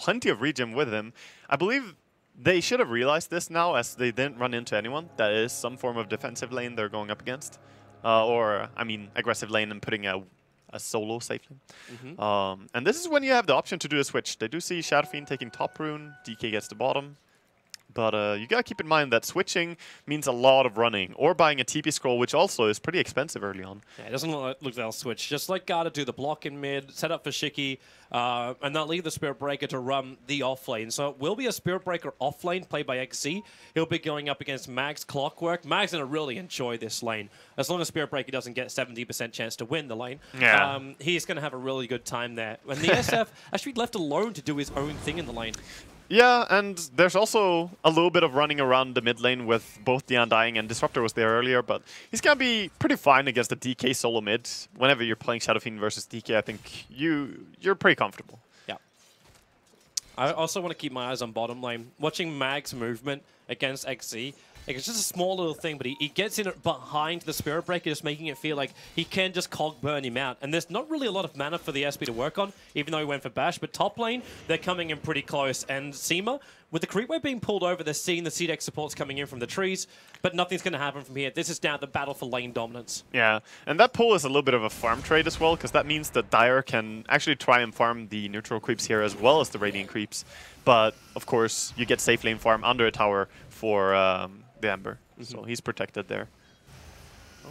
plenty of regen with him. I believe they should have realized this now, as they didn't run into anyone. That is some form of defensive lane they're going up against. Or, I mean, aggressive lane and putting a solo safe lane. And this is when you have the option to do a switch. They do see Shadow Fiend taking top rune, DK gets the bottom. But you gotta keep in mind that switching means a lot of running, or buying a TP scroll, which also is pretty expensive early on. Yeah, it doesn't look like they'll switch. Just like Garda do the block in mid, set up for Shiki, and they'll leave the Spirit Breaker to run the off lane. So it will be a Spirit Breaker off lane played by XZ. He'll be going up against Mag's Clockwork. Mag's gonna really enjoy this lane. As long as Spirit Breaker doesn't get 70% chance to win the lane, he's gonna have a really good time there. And the SF actually left alone to do his own thing in the lane. Yeah, and there's also a little bit of running around the mid lane with both the Undying and Disruptor was there earlier, but he's going to be pretty fine against the DK solo mid. Whenever you're playing Shadow Fiend versus DK, I think you're pretty comfortable. Yeah. I also want to keep my eyes on bottom lane. Watching Mag's movement against XZ, like, it's just a small little thing, but he gets in behind the Spirit Breaker, just making it feel like he can just cog burn him out. And there's not really a lot of mana for the SP to work on, even though he went for Bash. But top lane, they're coming in pretty close. And Seema, with the creep wave being pulled over, they're seeing the CDEC supports coming in from the trees, but nothing's going to happen from here. This is now the battle for lane dominance. Yeah, and that pull is a little bit of a farm trade as well, because that means that Dire can actually try and farm the neutral creeps here as well as the Radiant creeps. But, of course, you get safe lane farm under a tower for the Ember. So he's protected there.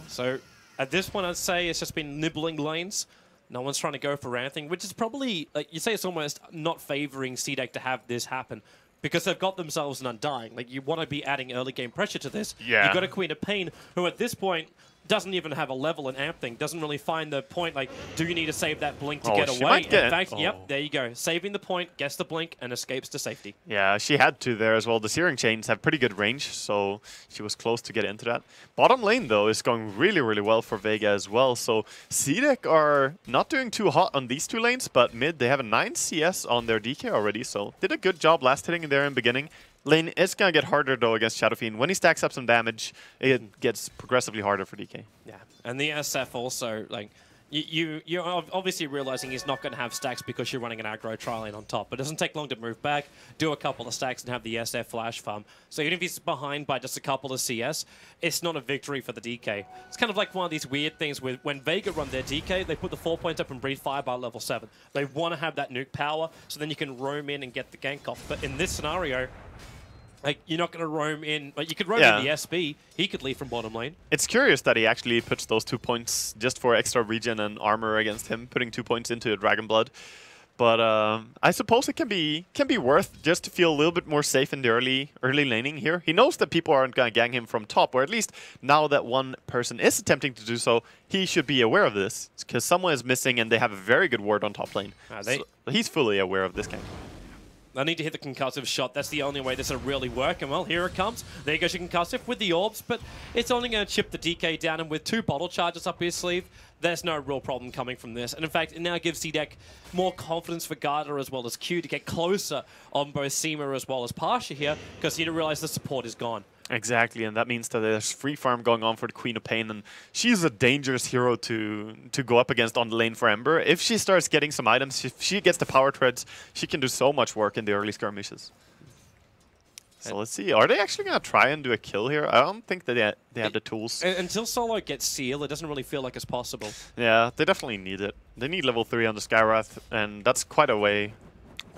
So at this point, I'd say it's just been nibbling lanes. No one's trying to go for anything, which is probably, like you say, it's almost not favoring CDEC to have this happen, because they've got themselves an Undying. Like, you want to be adding early game pressure to this. Yeah. You've got a Queen of Pain, who at this point doesn't even have a level in amp thing, doesn't really find the point, like, do you need to save that blink to get away? In fact, yep, there you go. Saving the point, gets the blink, and escapes to safety. Yeah, she had to there as well. The Searing Chains have pretty good range, so she was close to get into that. Bottom lane, though, is going really, really well for Vega as well. So CDEC are not doing too hot on these two lanes, but mid, they have a 9 CS on their DK already, so did a good job last hitting there in beginning. Lane is going to get harder, though, against Shadow Fiend. When he stacks up some damage, it gets progressively harder for DK. Yeah, and the SF also, like, you're obviously realizing he's not going to have stacks because you're running an aggro trial lane on top. It doesn't take long to move back, do a couple of stacks, and have the SF flash farm. So even if he's behind by just a couple of CS, it's not a victory for the DK. It's kind of like one of these weird things with when Vega run their DK, they put the 4 points up and breathe fire by level 7. They want to have that nuke power, so then you can roam in and get the gank off. But in this scenario, like, you're not going to roam in. Like, you could roam in the SB. He could leave from bottom lane. It's curious that he actually puts those 2 points just for extra regen and armor against him, putting 2 points into a Dragon Blood. But I suppose it can be worth just to feel a little bit more safe in the early laning here. He knows that people aren't going to gang him from top, or at least now that one person is attempting to do so, he should be aware of this, because someone is missing and they have a very good ward on top lane. So he's fully aware of this game. I need to hit the concussive shot. That's the only way this will really work. And, well, here it comes. There goes your concussive with the orbs, but it's only going to chip the DK down. And with 2 bottle charges up his sleeve, there's no real problem coming from this. And, in fact, it now gives CDEC more confidence for Garda as well as Q to get closer on both Seema as well as Pasha here, because you realize the support is gone. Exactly, and that means that there's free farm going on for the Queen of Pain, and she's a dangerous hero to go up against on the lane for Ember. If she starts getting some items, if she gets the power treads, she can do so much work in the early skirmishes. So let's see, are they actually going to try and do a kill here? I don't think that they have the tools. Until Solo gets Seal, it doesn't really feel like it's possible. Yeah, they definitely need it. They need level 3 on the Skywrath, and that's quite a way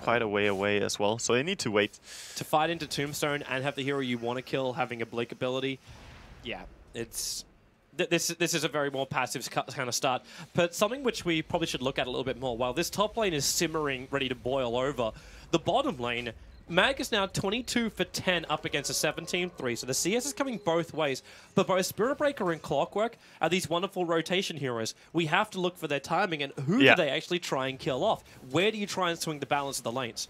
away as well, so they need to wait. To fight into Tombstone and have the hero you want to kill having a blink ability, yeah, it's... This is a very more passive kind of start, but something which we probably should look at a little bit more. While this top lane is simmering, ready to boil over, the bottom lane, Mag is now 22 for 10 up against a 17-3, so the CS is coming both ways. But both Spirit Breaker and Clockwork are these wonderful rotation heroes. We have to look for their timing, and who do they actually try and kill off? Where do you try and swing the balance of the lanes?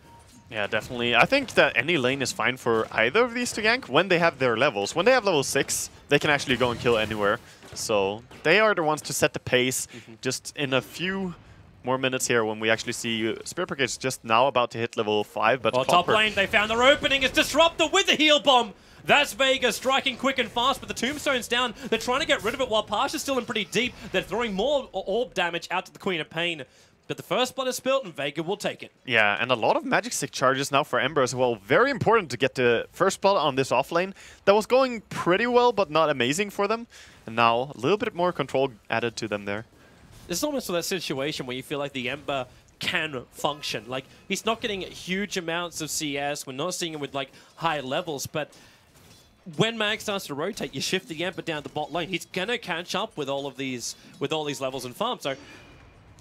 Yeah, definitely. I think that any lane is fine for either of these to gank when they have their levels. When they have level 6, they can actually go and kill anywhere. So they are the ones to set the pace. Just in a few more minutes here when we actually see Spirit Breaker is just now about to hit level 5, but top lane, they found their opening. It's Disruptor with the heal bomb. That's Vega striking quick and fast, but the Tombstone's down. They're trying to get rid of it while Pasha's still in pretty deep. They're throwing more orb damage out to the Queen of Pain. But the first blood is spilled, and Vega will take it. Yeah, and a lot of Magic Stick charges now for Ember as well. Very important to get the first blood on this offlane. That was going pretty well, but not amazing for them. And now a little bit more control added to them there. It's almost that situation where you feel like the Ember can function. Like, he's not getting huge amounts of CS. We're not seeing him with, like, high levels, but when Mag starts to rotate, you shift the Ember down the bot lane. He's going to catch up with all these levels and farm. So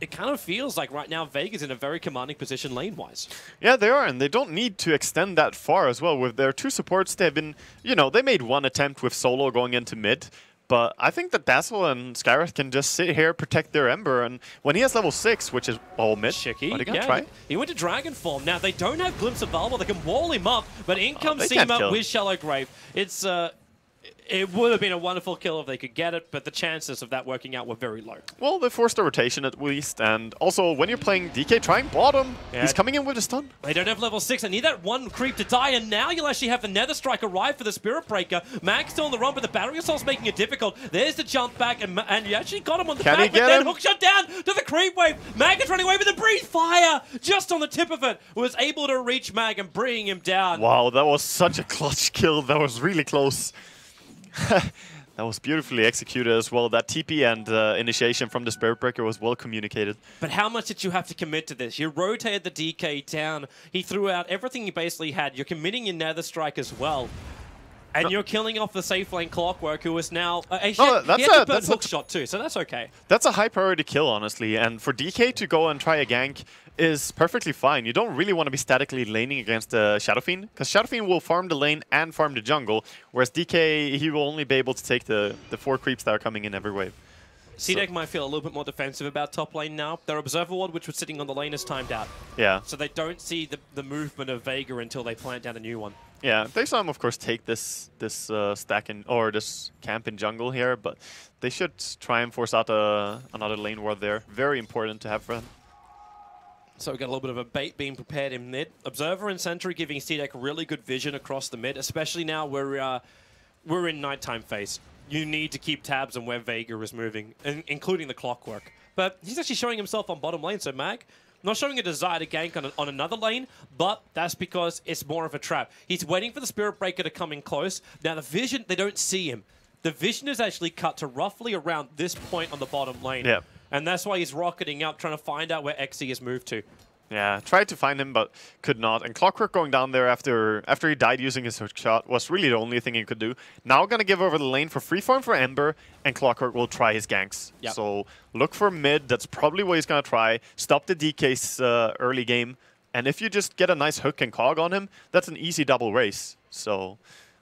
it kind of feels like right now Vega's in a very commanding position lane-wise. Yeah, they are, and they don't need to extend that far as well. With their two supports, they've been, you know, they made one attempt with Solo going into mid. But I think that Dazzle and Skywrath can just sit here, protect their Ember, and when he has level 6, which is all mid, Chicky, what are you going to try? He went to Dragon Form. Now, they don't have Glimpse of Valor. They can wall him up, but in comes Seema with Shallow Grave. It's it would have been a wonderful kill if they could get it, but the chances of that working out were very low. Well, they forced a rotation at least, and also when you're playing DK trying bottom, he's coming in with a stun. They don't have level 6. They need that one creep to die, and now you'll actually have the Nether Strike arrive for the Spirit Breaker. Mag's still on the run, but the Battery Assault's making it difficult. There's the jump back, and you actually got him on the back, but then hook shot down to the creep wave. Mag is running away with the Breathe Fire, just on the tip of it, was able to reach Mag and bring him down. Wow, that was such a clutch kill. That was really close. That was beautifully executed as well. That TP and initiation from the Spirit Breaker was well communicated. But how much did you have to commit to this? You rotated the DK down. He threw out everything you basically had. You're committing your Nether Strike as well. And you're killing off the safe lane Clockwork, who is now... he had a hook shot too, so that's okay. That's a high priority kill, honestly. And for DK to go and try a gank is perfectly fine. You don't really want to be statically laning against the Shadow Fiend, because Shadow Fiend will farm the lane and farm the jungle, whereas DK, he will only be able to take the 4 creeps that are coming in every wave. CDEC might feel a little bit more defensive about top lane now. Their Observer Ward, which was sitting on the lane, is timed out. Yeah. So they don't see the movement of Vega until they plant down a new one. Yeah, they saw him, of course, take this stack in, or this camp in jungle here, but they should try and force out another lane ward there. Very important to have for them. So we've got a little bit of a bait being prepared in mid. Observer and Sentry giving CDEC really good vision across the mid, especially now we're in nighttime phase. You need to keep tabs on where Vega is moving, including the Clockwork. But he's actually showing himself on bottom lane, so Mag, not showing a desire to gank on another lane, but that's because it's more of a trap. He's waiting for the Spirit Breaker to come in close. Now the vision, they don't see him. The vision is actually cut to roughly around this point on the bottom lane. Yeah. And that's why he's rocketing up, trying to find out where XE has moved to. Yeah, tried to find him, but could not. And Clockwork going down there after he died using his hook shot was really the only thing he could do. Now going to give over the lane for free farm for Ember, and Clockwork will try his ganks. Yep. So look for mid. That's probably what he's going to try. Stop the DK's early game. And if you just get a nice hook and cog on him, that's an easy double race. So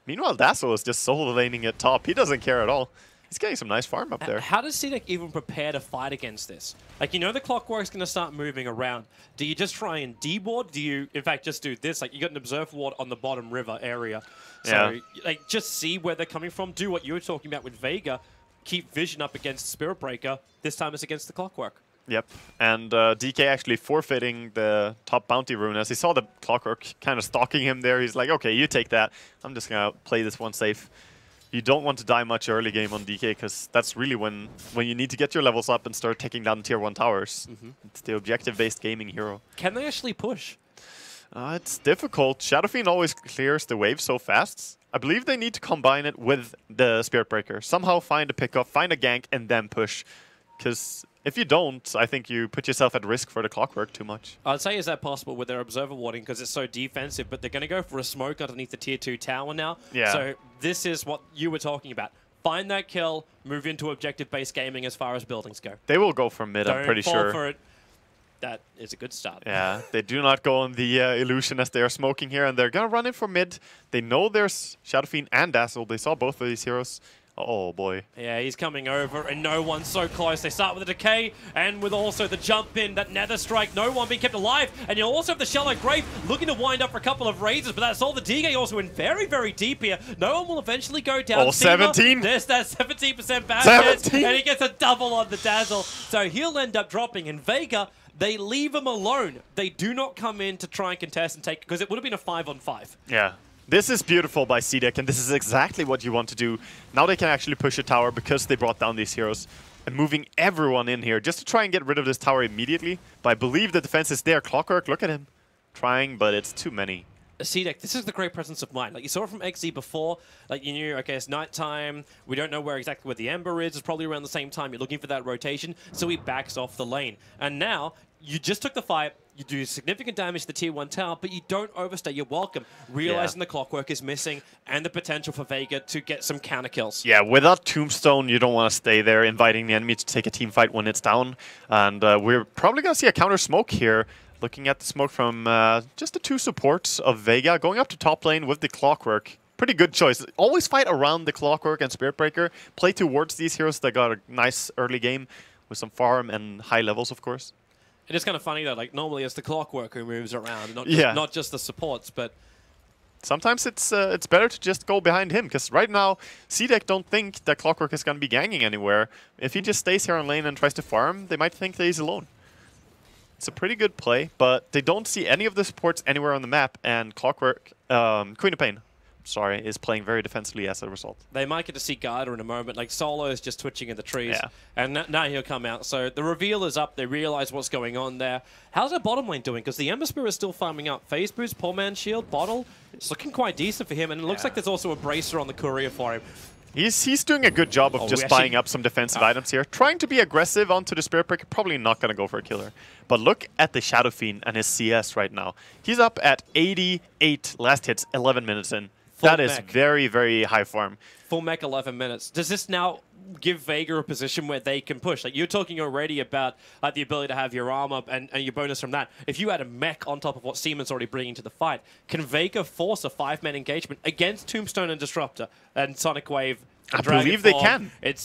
meanwhile, Dazzle is just solo laning at top. He doesn't care at all. He's getting some nice farm up there. How does CDEC even prepare to fight against this? Like, you know the Clockwork's going to start moving around. Do you just try and deboard? Do you, in fact, just do this? Like, you got an Observer Ward on the bottom river area. So, like, just see where they're coming from. Do what you were talking about with Vega. Keep vision up against Spirit Breaker. This time it's against the Clockwork. Yep. And DK actually forfeiting the top bounty rune. As he saw the Clockwork kind of stalking him there, he's like, okay, you take that. I'm just going to play this one safe. You don't want to die much early game on DK, because that's really when you need to get your levels up and start taking down tier 1 towers. It's the objective-based gaming hero. Can they actually push? It's difficult. Shadow Fiend always clears the wave so fast. I believe they need to combine it with the Spirit Breaker. Somehow find a pickup, find a gank, and then push. Because if you don't, I think you put yourself at risk for the Clockwork too much. I'd say, is that possible with their Observer Warding, because it's so defensive, but they're going to go for a smoke underneath the tier 2 tower now. Yeah. So this is what you were talking about. Find that kill, move into objective-based gaming as far as buildings go. They will go for mid, I'm pretty sure. Don't fall for it. That is a good start. Yeah, they do not go on the illusion as they are smoking here, and they're going to run in for mid. They know there's Shadow Fiend and Dazzle. They saw both of these heroes. Oh boy. Yeah, he's coming over, and no one's so close. They start with a decay, and with also the jump in, that Nether Strike, no one being kept alive. And you'll also have the Shallow Grave looking to wind up for a couple of raises, but that's all. The DK also in very, very deep here. No one will eventually go down. Oh, 17. There's that 17% bounce, 17. and he gets a double on the Dazzle. So he'll end up dropping, and Vega, they leave him alone. They do not come in to try and contest and take, because it would have been a 5-on-5. Yeah. This is beautiful by CDEC, and this is exactly what you want to do. Now they can actually push a tower because they brought down these heroes. and moving everyone in here just to try and get rid of this tower immediately. But I believe the defense is there. Clockwork, look at him. Trying, but it's too many. CDEC, this is the great presence of mind. Like you saw it from XZ before, like you knew, okay, it's nighttime, we don't know exactly where the Ember is, it's probably around the same time, you're looking for that rotation, so he backs off the lane. And now, you just took the fight, you do significant damage to the tier 1 tower, but you don't overstay your welcome, realizing the Clockwork is missing, and the potential for Vega to get some counter kills. Yeah, without Tombstone, you don't want to stay there, inviting the enemy to take a team fight when it's down. And we're probably going to see a counter smoke here. Looking at the smoke from just the 2 supports of Vega, going up to top lane with the Clockwork. Pretty good choice. Always fight around the Clockwork and Spirit Breaker. Play towards these heroes that got a nice early game with some farm and high levels, of course. It is kind of funny, though. Like, normally it's the Clockwork who moves around, not just the supports, but... Sometimes it's better to just go behind him, because right now, CDEC don't think that Clockwork is going to be ganging anywhere. If he just stays here on lane and tries to farm, they might think that he's alone. It's a pretty good play, but they don't see any of the supports anywhere on the map, and Clockwork, Queen of Pain, sorry, is playing very defensively as a result. They might get to see Garda in a moment. Like, Solo is just twitching in the trees, and now he'll come out. So the reveal is up. They realize what's going on there. How's their bottom lane doing? Because the Ember Spear is still farming up. Phase Boost, Poor Man's Shield, Bottle, it's looking quite decent for him, and it looks like there's also a Bracer on the Courier for him. He's doing a good job of just buying up some defensive items here. Trying to be aggressive onto the Spirit Breaker, probably not going to go for a killer. But look at the Shadow Fiend and his CS right now. He's up at 88 last hits, 11 minutes in. That is very, very high farm. Full mech, 11 minutes. Does this now give Vega a position where they can push? Like, you're talking already about the ability to have your armor and your bonus from that. If you add a mech on top of what Siemens already bringing to the fight, can Vega force a 5-man engagement against Tombstone and Disruptor and Sonic Wave? I believe they can. It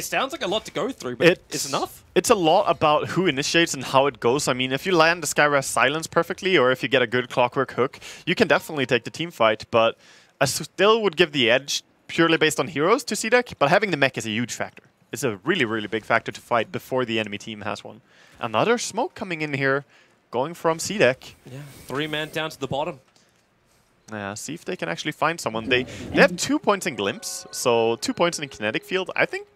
sounds like a lot to go through, but it's enough. It's a lot about who initiates and how it goes. I mean, if you land the Skyraz Silence perfectly, or if you get a good Clockwork hook, you can definitely take the team fight, but I still would give the edge purely based on heroes to CDEC, but having the mech is a huge factor. It's a really, really big factor to fight before the enemy team has one. Another smoke coming in here, going from CDEC. Yeah, 3-man down to the bottom. Yeah, see if they can actually find someone. They have 2 points in Glimpse, so 2 points in Kinetic Field. I think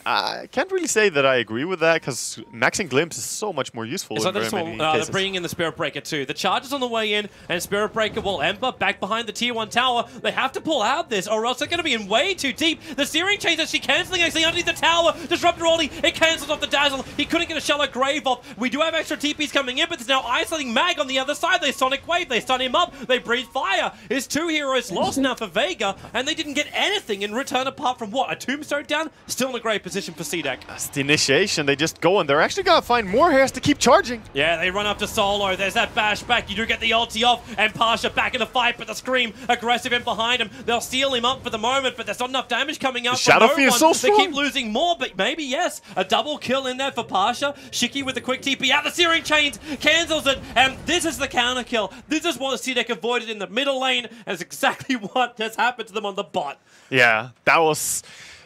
I can't really say that I agree with that, because maxing Glimpse is so much more useful in very many cases. They're bringing in the Spirit Breaker too. The charge is on the way in, and Spirit Breaker will Ember back behind the tier 1 tower. They have to pull out this, or else they're going to be in way too deep. The Searing Chain's actually cancelling actually underneath the tower. Disruptor Ollie, it cancels off the Dazzle. He couldn't get a Shallow Grave off. We do have extra TPs coming in, but there's now isolating Mag on the other side. They Sonic Wave, they stun him up, they breathe fire. His 2 heroes lost now for Vega, and they didn't get anything in return apart from what? A Tombstone down? Still in a great position for CDEC. That's the initiation. They just go, and they're actually going to find more hairs to keep charging. Yeah, they run up to Solo. There's that bash back. You do get the ulti off, and Pasha back in the fight, but the Scream aggressive in behind him. They'll seal him up for the moment, but there's not enough damage coming out from no one. Is so strong. They keep losing more, but maybe, yes, a double kill in there for Pasha. Shiki with the quick TP out. The Searing Chains cancels it, and this is the counter kill. This is what CDEC avoided in the middle lane, and it's exactly what has happened to them on the bot. Yeah, that was...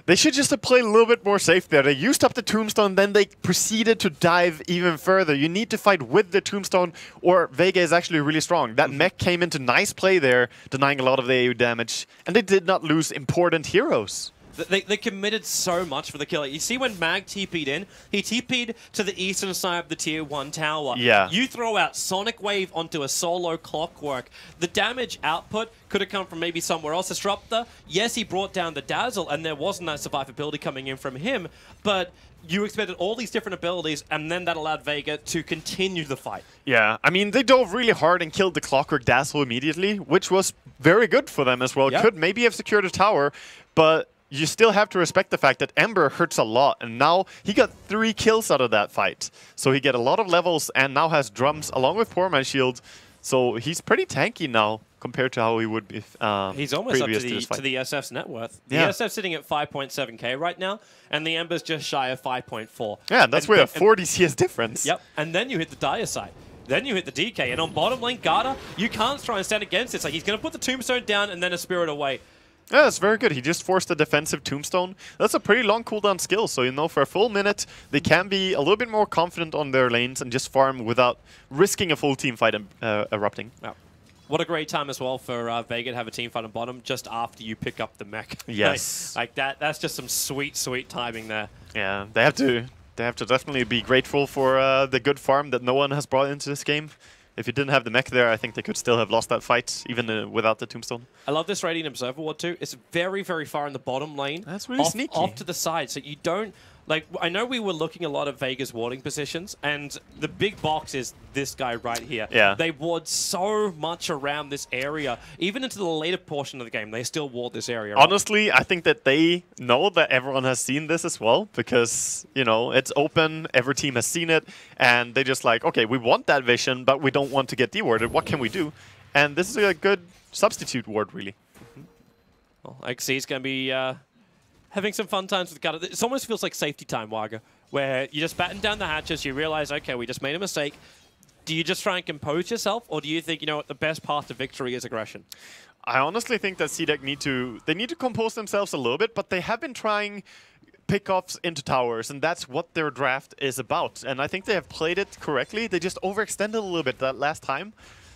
They should just have played a little bit more safe there. They used up the Tombstone, then they proceeded to dive even further. You need to fight with the Tombstone, or Vega is actually really strong. That mech came into nice play there, denying a lot of the AU damage, and they did not lose important heroes. They committed so much for the kill. You see when Mag TP'd in, he TP'd to the eastern side of the tier 1 tower. Yeah. You throw out Sonic Wave onto a Solo Clockwork. The damage output could have come from maybe somewhere else. Disruptor, yes, he brought down the Dazzle, and there wasn't that survivability coming in from him, but you expected all these different abilities, and then that allowed Vega to continue the fight. Yeah, I mean, they dove really hard and killed the Clockwork Dazzle immediately, which was very good for them as well. Yep. Could maybe have secured a tower, but... You still have to respect the fact that Ember hurts a lot, and now he got 3 kills out of that fight. So he get a lot of levels and now has drums along with Poor Man's Shield. So he's pretty tanky now compared to how he would be he's almost up to the SF's net worth. The SF's sitting at 5.7k right now, and the Ember's just shy of 5.4. Yeah, that's where a 40 CS difference. Yep, and then you hit the dire side. Then you hit the DK, and on bottom lane, Garda, you can't try and stand against it. It's like he's going to put the Tombstone down and then a Spirit away. Yeah, that's very good. He just forced a defensive Tombstone. That's a pretty long cooldown skill, so you know for a full minute they can be a little bit more confident on their lanes and just farm without risking a full team fight erupting. Yeah. What a great time as well for Vega to have a team fight on bottom just after you pick up the mech. Yes. Like that. That's just some sweet, sweet timing there. Yeah, they have to definitely be grateful for the good farm that no one has brought into this game. If you didn't have the mech there, I think they could still have lost that fight, even without the tombstone. I love this Radiant Observer Ward too. It's very, very far in the bottom lane. That's really sneaky. Off to the side, so you don't... Like, I know we were looking a lot at Vega's warding positions, and the big box is this guy right here. Yeah. They ward so much around this area. Even into the later portion of the game, they still ward this area. Honestly, I think that they know that everyone has seen this as well, because, you know, it's open, every team has seen it, and they just like, okay, we want that vision, but we don't want to get dewarded. What can we do? And this is a good substitute ward, really. Well, XC's going to be... having some fun times with Gutter. It almost feels like safety time, Waga, where you just batten down the hatches, you realize, okay, we just made a mistake. Do you just try and compose yourself, or do you think, you know what, the best path to victory is aggression? I honestly think that CDEC need to compose themselves a little bit, but they have been trying pickoffs into towers, and that's what their draft is about. And I think they have played it correctly. They just overextended a little bit that last time.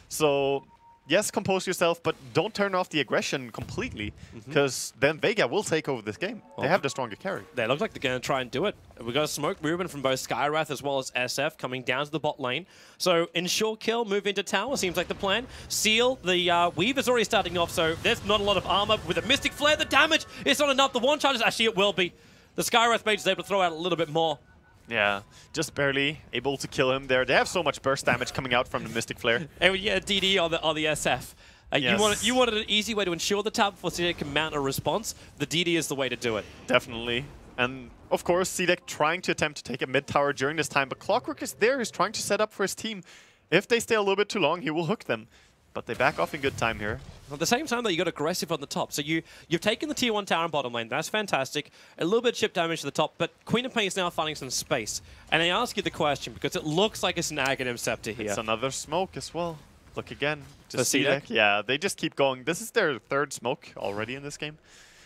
So... yes, compose yourself, but don't turn off the aggression completely, because then Vega will take over this game. They have the stronger carry. They look like they're going to try and do it. We've got a smoke movement from both Skywrath as well as SF coming down to the bot lane. So ensure kill, move into tower, seems like the plan. Seal, the Weaver's already starting off, so there's not a lot of armor. With a Mystic Flare, the damage is not enough. The one charges, actually it will be. The Skywrath mage is able to throw out a little bit more. Yeah, just barely able to kill him there. They have so much burst damage coming out from the Mystic Flare. And yeah, DD on the SF. Yes. You wanted an easy way to ensure the tap before CDEC can mount a response. The DD is the way to do it. Definitely. And of course, CDEC trying to attempt to take a mid tower during this time, but Clockwork is there. He's trying to set up for his team. If they stay a little bit too long, he will hook them. But they back off in good time here. At the same time, though, you got aggressive on the top. So you've taken the tier 1 tower and bottom lane. That's fantastic. A little bit of chip damage to the top, but Queen of Pain is now finding some space. And I ask you the question, because it looks like it's an Aghanim Scepter here. It's another smoke as well. Look again. Just CDEC? Yeah, they just keep going. This is their third smoke already in this game.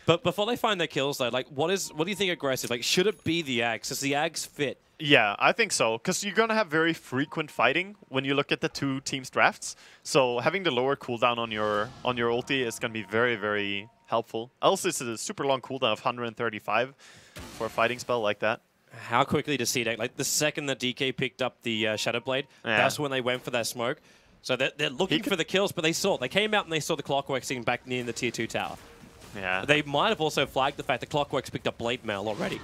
But before they find their kills, though, like, what do you think aggressive? Like, should it be the Ags? Does the Ags fit? Yeah, I think so, because you're going to have very frequent fighting when you look at the two teams' drafts. So having the lower cooldown on your ulti is going to be very, very helpful. Else it's a super long cooldown of 135 for a fighting spell like that. How quickly does CDEC, like the second that DK picked up the Shadow Blade, that's when they went for that smoke. So they're looking for the kills, but they came out and they saw the Clockwork sitting back near the tier 2 tower. Yeah. They might have also flagged the fact that Clockwork's picked up Blade Mail already.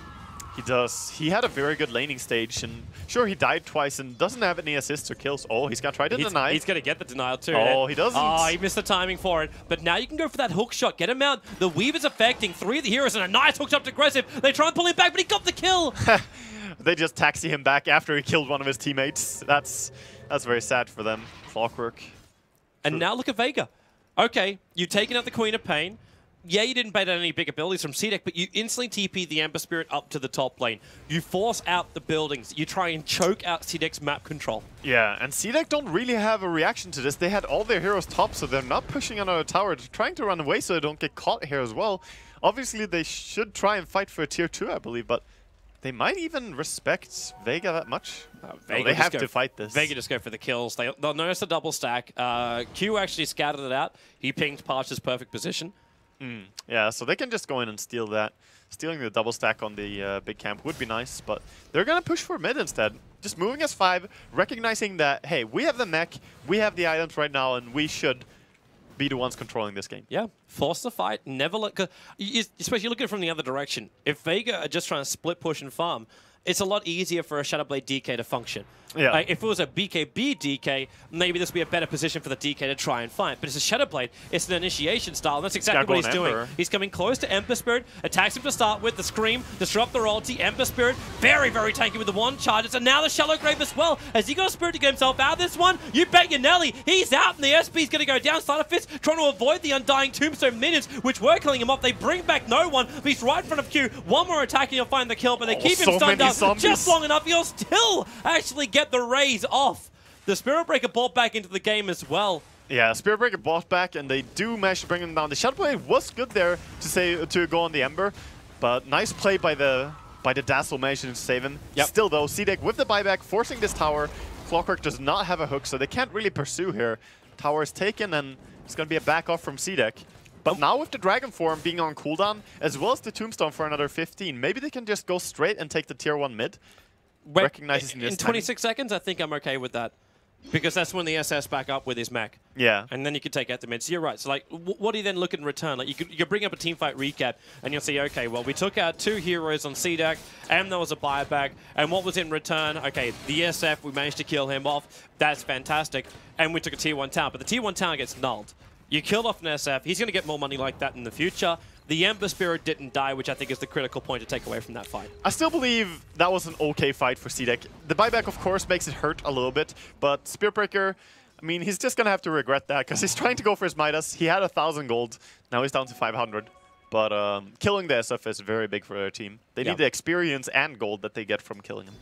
He does. He had a very good laning stage, and sure, he died twice and doesn't have any assists or kills. Oh, he's going to try to deny. He's going to get the denial too. Oh, he doesn't. Oh, he missed the timing for it. But now you can go for that hook shot. Get him out. The Weaver's affecting 3 of the heroes, and a nice hook shot to aggressive. They try and pull him back, but he got the kill. They just taxi him back after he killed one of his teammates. That's very sad for them. Clockwork. And now look at Vega. Okay, you've taken out the Queen of Pain. Yeah, you didn't bait out any big abilities from CDEC, but you instantly TP the Ember Spirit up to the top lane. You force out the buildings. You try and choke out CDEC's map control. Yeah, and CDEC don't really have a reaction to this. They had all their heroes top, so they're not pushing another tower. They're trying to run away so they don't get caught here as well. Obviously, they should try and fight for a tier 2, I believe, but they might even respect Vega that much. Vega they have to fight this. Vega just go for the kills. They'll notice the double stack. Q actually scattered it out. He pinged Parch's perfect position. Yeah, so they can just go in and steal that. Stealing the double stack on the big camp would be nice, but they're going to push for mid instead. Just moving as 5, recognizing that, hey, we have the mech, we have the items right now, and we should be the ones controlling this game. Yeah, force the fight, never let go. Especially looking from the other direction. If Vega are just trying to split push and farm, it's a lot easier for a Shadowblade DK to function. Yeah. If it was a BKB DK, maybe this would be a better position for the DK to try and fight. But it's a Shadowblade. It's an initiation style, and that's exactly what he's doing. He's coming close to Ember Spirit, attacks him to start with, the Scream, disrupt the ulti, Ember Spirit, very, very tanky with the 1 charges, and now the Shallow Grave as well. Has he got a Spirit to get himself out of this one? You bet your Nelly. He's out, and the SP's going to go down. Slider Fist trying to avoid the Undying Tombstone minions, which were killing him off. They bring back no one, but he's right in front of Q. One more attack, and he'll find the kill, but they keep him stunned up just long enough. He'll still actually get the raise off. The Spirit Breaker brought back into the game as well. Yeah, Spirit Breaker bought back, and they do manage to bring him down. The Shadowblade was good there to go on the Ember, but nice play by the Dazzle managing to save him. Yep. Still though, CDEC with the buyback, forcing this tower. Clockwork does not have a hook, so they can't really pursue here. Tower is taken, and it's going to be a back off from CDEC. But now with the Dragon Form being on cooldown, as well as the Tombstone for another 15, maybe they can just go straight and take the tier 1 mid. Recognizing this in 26 seconds, I think I'm okay with that. Because that's when the SS back up with his mech. Yeah. And then you could take out the mid. So you're right. So, like, what do you then look in return? Like, you could bring up a teamfight recap, and you'll see, okay, well, we took out 2 heroes on CDEC, and there was a buyback. And what was in return? Okay, the SF, we managed to kill him off. That's fantastic. And we took a tier 1 tower. But the tier 1 tower gets nulled. You killed off an SF. He's going to get more money like that in the future. The Ember Spirit didn't die, which I think is the critical point to take away from that fight. I still believe that was an okay fight for CDEC. The buyback, of course, makes it hurt a little bit, but Spiritbreaker, I mean, he's just going to have to regret that, because he's trying to go for his Midas. He had 1,000 gold. Now he's down to 500. But killing the SF is very big for their team. They need the experience and gold that they get from killing him.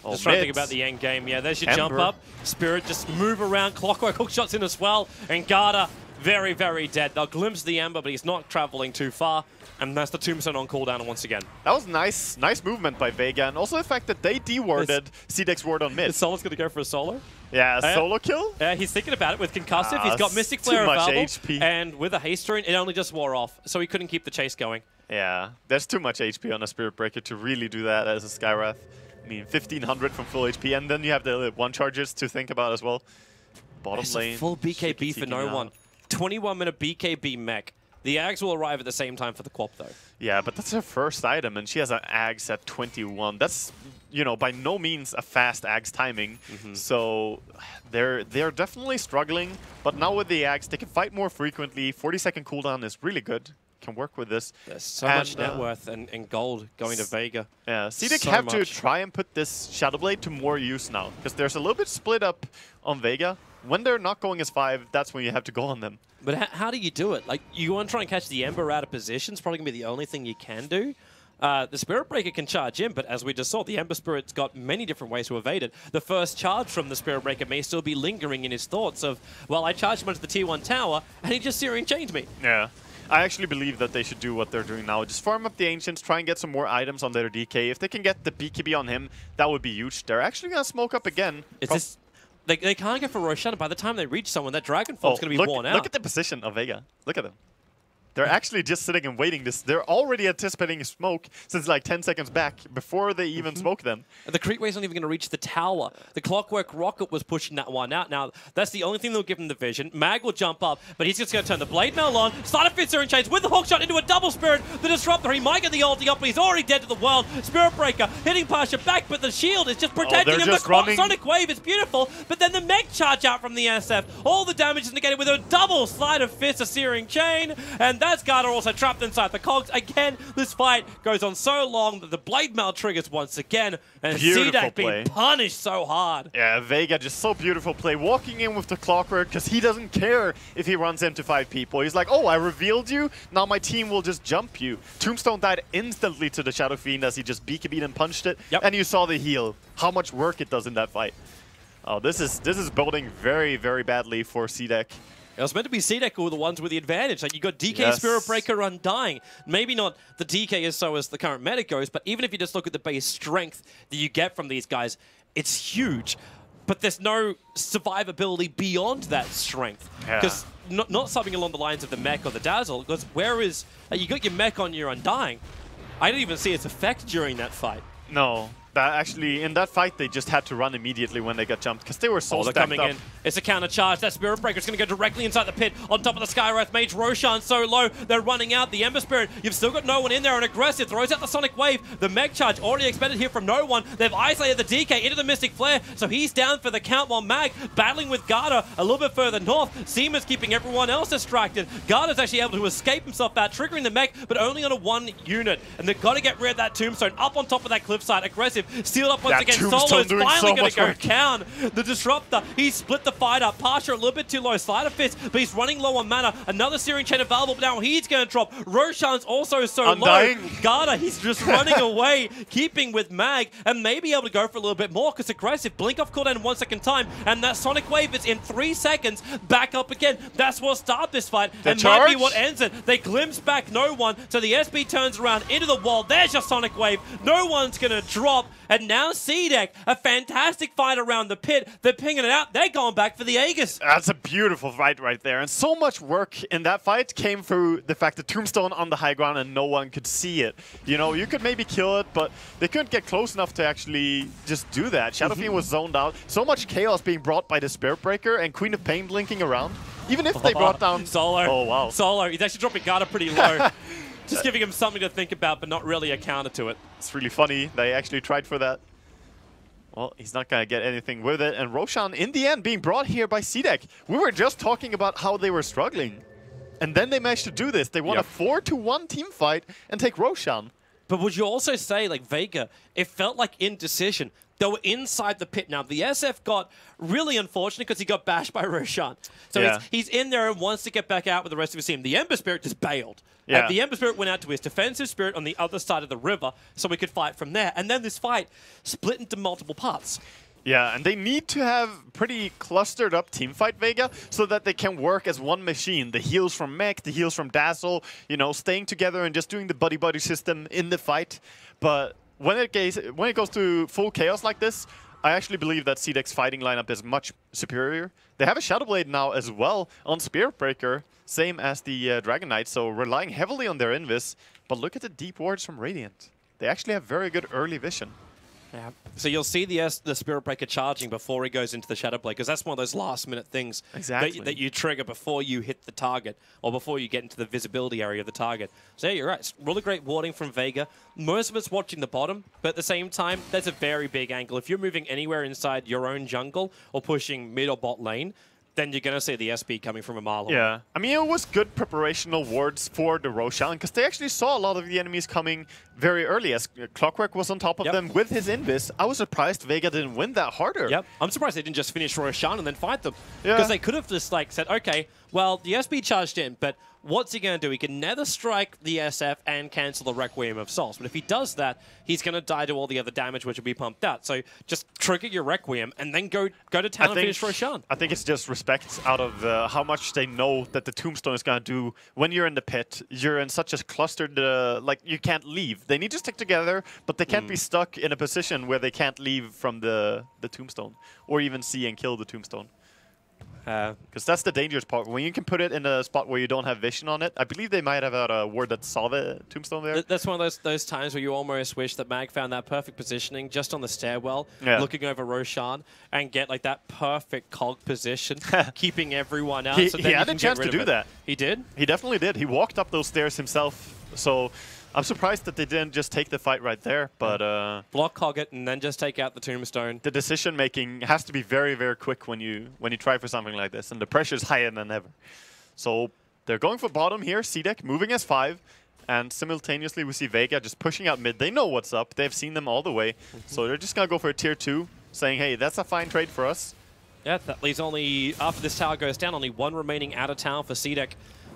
Just trying to think about the end game. Yeah, there's your jump up. Spirit just move around. Clockwork hook shots in as well. And Garda, very, very dead. They'll glimpse the Ember, but he's not traveling too far. And that's the Tombstone on cooldown once again. That was nice movement by Vega. And also the fact that they de-warded CDEC's ward on mid. Is Solo's going to go for a solo? Yeah, a solo kill? Yeah, he's thinking about it with Concussive. He's got Mystic Flare available. HP. And with a haste rune, it only just wore off. So he couldn't keep the chase going. Yeah, there's too much HP on a Spirit Breaker to really do that as a Skywrath. I mean, 1,500 from full HP. And then you have the 1 charges to think about as well. Bottom lane. A full BKB for no one. 21-minute BKB mech. The Ags will arrive at the same time for the Quap, though. Yeah, but that's her first item, and she has an Ags at 21. That's, you know, by no means a fast Ags timing. So they're definitely struggling. But now with the Ags, they can fight more frequently. 40-second cooldown is really good. Can work with this. There's so much net worth and gold going to Vega. Yeah, CDEC have to try and put this Shadow Blade to more use now, because there's a little bit split up on Vega. When they're not going as 5, that's when you have to go on them. But how do you do it? Like, you want to try and catch the Ember out of position. It's probably going to be the only thing you can do. The Spirit Breaker can charge in, but as we just saw, the Ember Spirit's got many different ways to evade it. The first charge from the Spirit Breaker may still be lingering in his thoughts of, well, I charged him into the tier 1 tower, and he just Searing Chained me. Yeah. I actually believe that they should do what they're doing now. Just farm up the Ancients, try and get some more items on their DK. If they can get the BKB on him, that would be huge. They're actually going to smoke up again. Is this... They can't go for Roshan. By the time they reach someone, that Dragon Form's going to be worn out. Look at the position of Vega. Look at them. They're actually just sitting and waiting. They're already anticipating a smoke since like 10 seconds back before they even smoke them. And the Creepwave's not even going to reach the tower. The Clockwork Rocket was pushing that one out. Now, that's the only thing that'll give him the vision. Mag will jump up, but he's just going to turn the Blade Mail on. Slider Fitzer in chains with the hook shot into a double Spirit. The Disruptor, he might get the ulti up, but he's already dead to the world. Spirit Breaker hitting Pasha back, but the shield is just protecting him. The Sonic Wave is beautiful, but then the Meg charge out from the SF. All the damage is negated with a double Slider Fist, a Searing Chain, and that's Garda also trapped inside the cogs. Again, this fight goes on so long that the Blade Mail triggers once again, and CDEC being punished so hard. Yeah, Vega, just so beautiful play. Walking in with the Clockwork, because he doesn't care if he runs into 5 people. He's like, oh, I revealed you, now my team will just jump you. Tombstone died instantly to the Shadow Fiend as he just BKB'd and punched it, and you saw the heal. How much work it does in that fight. Oh, this is building very, very badly for CDEC. It was meant to be CDEC who were the ones with the advantage. Like, you got DK Spirit Breaker Undying. Maybe not the DK is so as the current meta goes, but even if you just look at the base strength that you get from these guys, it's huge. But there's no survivability beyond that strength. Because not subbing along the lines of the mech or the Dazzle, because where is... you got your mech on your Undying. I didn't even see its effect during that fight. No. Actually, in that fight, they just had to run immediately when they got jumped, because they were so stacked coming up. in. It's a counter charge. That Spirit Breaker's going to go directly inside the pit on top of the Skywrath Mage. Roshan so low. They're running out. The Ember Spirit, you've still got no one in there, and Aggressive throws out the Sonic Wave. The Meg Charge already expended here from no one. They've isolated the DK into the Mystic Flare, so he's down for the count while Mag battling with Garda a little bit further north. Seema's keeping everyone else distracted. Garda's actually able to escape himself out, triggering the mech, but only on a 1 unit. And they've got to get rid of that Tombstone up on top of that cliffside. Aggressive, sealed up once again. Solo is finally going to go down. The Disruptor, he split the fight up. Pasha a little bit too low. Slider Fist, but he's running low on mana. Another Searing Chain available, but now he's going to drop. Roshan's also so low. Garda, he's just running away, keeping with Mag, and maybe able to go for a little bit more, because Aggressive, blink off cooldown 1 second time, and that Sonic Wave is in 3 seconds, back up again. That's what started this fight, and might be what ends it. They glimpse back no one, so the SB turns around into the wall. There's your Sonic Wave. No one's going to drop, And now CDEC, a fantastic fight around the pit. They're pinging it out. They're going back for the Aegis. That's a beautiful fight right there. And so much work in that fight came through the fact that Tombstone on the high ground and no one could see it. You know, you could maybe kill it, but they couldn't get close enough to actually just do that. Shadow Fiend was zoned out. So much chaos being brought by the Spirit Breaker and Queen of Pain blinking around. Even if they brought down... Solo. Oh, wow. Solo. He's actually dropping Garda pretty low. Just giving him something to think about, but not really a counter to it. It's really funny. They actually tried for that. Well, he's not going to get anything with it. And Roshan, in the end, being brought here by CDEC. We were just talking about how they were struggling. And then they managed to do this. They won a 4-1 team fight and take Roshan. But would you also say, like, Vega, it felt like indecision. They were inside the pit now. The SF got really unfortunate because he got bashed by Roshan. So he's in there and wants to get back out with the rest of his team. The Ember Spirit just bailed. Yeah. The Ember Spirit went out to his defensive spirit on the other side of the river so we could fight from there. And then this fight split into multiple parts. Yeah, and they need to have pretty clustered up teamfight Vega so that they can work as one machine. The heals from Mech, the heals from Dazzle, you know, staying together and just doing the buddy-buddy system in the fight. But when it goes to full chaos like this, I actually believe that CDEC's fighting lineup is much superior. They have a Shadow Blade now as well on Spirit Breaker, same as the Dragon Knight, so relying heavily on their Invis. But look at the deep wards from Radiant. They actually have very good early vision. Yeah. So you'll see the Spirit Breaker charging before he goes into the Shadow Blade, because that's one of those last-minute things that you trigger before you hit the target or before you get into the visibility area of the target. So yeah, you're right. It's really great warding from Vega. Most of us watching the bottom, but at the same time, that's a very big angle. If you're moving anywhere inside your own jungle or pushing mid or bot lane, then you're going to see the SP coming from a mile away. Yeah. I mean, it was good preparational wards for the Roshan, because they actually saw a lot of the enemies coming very early, as Clockwork was on top of them with his Invis. I was surprised Vega didn't win that harder. Yep. I'm surprised they didn't just finish Roshan and then fight them. Because they could have just like said, okay, well, the SP charged in, but what's he going to do? He can nether strike the SF and cancel the Requiem of Souls. But if he does that, he's going to die to all the other damage which will be pumped out. So just trigger your Requiem and then go to town and finish Roshan. I think it's just respect out of how much they know that the Tombstone is going to do. When you're in the pit, you're in such a clustered, like, you can't leave. They need to stick together, but they can't be stuck in a position where they can't leave from the Tombstone or even see and kill the Tombstone. Because that's the dangerous part. When you can put it in a spot where you don't have vision on it, I believe they might have had a ward that saw the Tombstone there. That's one of those times where you almost wish that Mag found that perfect positioning just on the stairwell, looking over Roshan, and get like that perfect cog position, keeping everyone out. He had a chance to do that. He did? He definitely did. He walked up those stairs himself. So I'm surprised that they didn't just take the fight right there, but block cog it and then just take out the Tombstone. The decision making has to be very, very quick when you try for something like this, and the pressure is higher than ever. So they're going for bottom here. CDEC moving as 5, and simultaneously we see Vega just pushing out mid. They know what's up. They've seen them all the way, so they're just gonna go for a tier 2, saying, "Hey, that's a fine trade for us." Yeah, that leaves only after this tower goes down, only one remaining out of town for CDEC.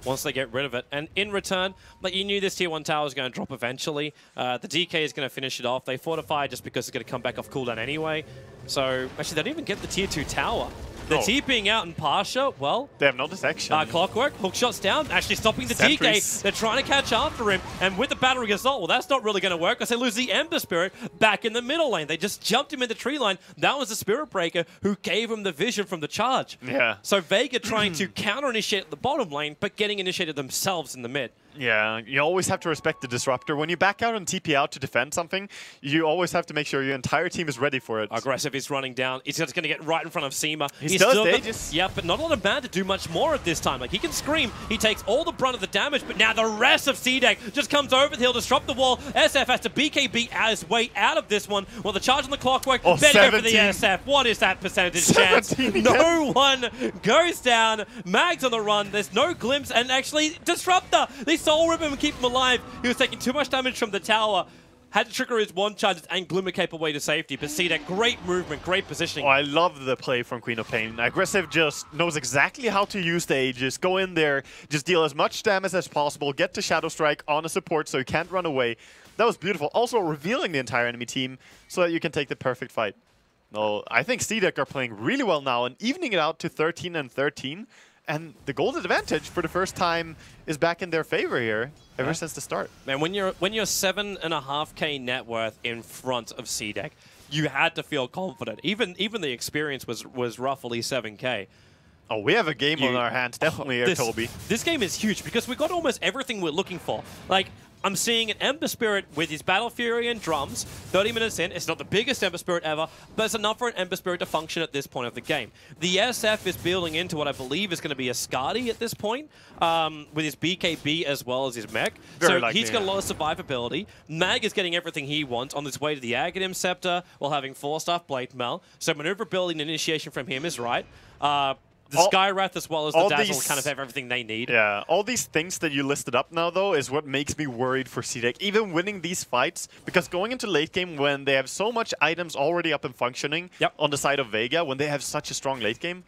Once they get rid of it. And in return, like you knew this tier 1 tower was going to drop eventually. The DK is going to finish it off. They fortify just because it's going to come back off cooldown anyway. So, actually, they don't even get the tier 2 tower. The TPing out in Pasha, well... They have no detection. Clockwork, hook shots down, actually stopping the Sentries. DK. They're trying to catch after him. And with the Battery Assault, well, that's not really going to work because they lose the Ember Spirit back in the middle lane. They just jumped him in the tree line. That was the Spirit Breaker who gave him the vision from the charge. Yeah. So Vega trying to counter-initiate the bottom lane, but getting initiated themselves in the mid. Yeah, you always have to respect the disruptor. When you back out and TP out to defend something, you always have to make sure your entire team is ready for it. Aggressive is running down. He's just going to get right in front of Seema. He's still Aegis. Yeah, but not a lot of mana to do much more at this time. Like, he can scream. He takes all the brunt of the damage, but now the rest of CDEC just comes over the hill, disrupt the wall. SF has to BKB his way out of this one. Well, the charge on the Clockwork. Better go for the SF. What is that percentage chance? No one goes down. Mag's on the run. There's no glimpse. And actually, Disruptor. They soul rip him and keep him alive. He was taking too much damage from the tower. Had to trigger his one charge and Glimmer Cape away to safety. But see that great movement, great positioning. Oh, I love the play from Queen of Pain. Aggressive just knows exactly how to use the Aegis. Go in there, just deal as much damage as possible, get to Shadow Strike on a support so you can't run away. That was beautiful. Also revealing the entire enemy team so that you can take the perfect fight. No, I think CDEC are playing really well now and evening it out to 13 and 13. And the gold advantage for the first time is back in their favor here ever since the start. Man, when you're 7.5K net worth in front of CDEC, you had to feel confident. Even the experience was roughly 7K. Oh, we have a game on our hands, definitely here, Toby. This game is huge because we got almost everything we're looking for. Like, I'm seeing an Ember Spirit with his Battle Fury and drums, 30 minutes in. It's not the biggest Ember Spirit ever, but it's enough for an Ember Spirit to function at this point of the game. The SF is building into what I believe is going to be a Skadi at this point, with his BKB as well as his mech. Very so likely, he's got a lot of survivability. Mag is getting everything he wants on his way to the Aghanim Scepter while having 4-staff Blade Mail. So maneuverability and initiation from him is right. The Skywrath as well as the Dazzle kind of have everything they need. Yeah, all these things that you listed up now, though, is what makes me worried for CDEC. Even winning these fights, because going into late game when they have so much items already up and functioning on the side of Vega, when they have such a strong late game,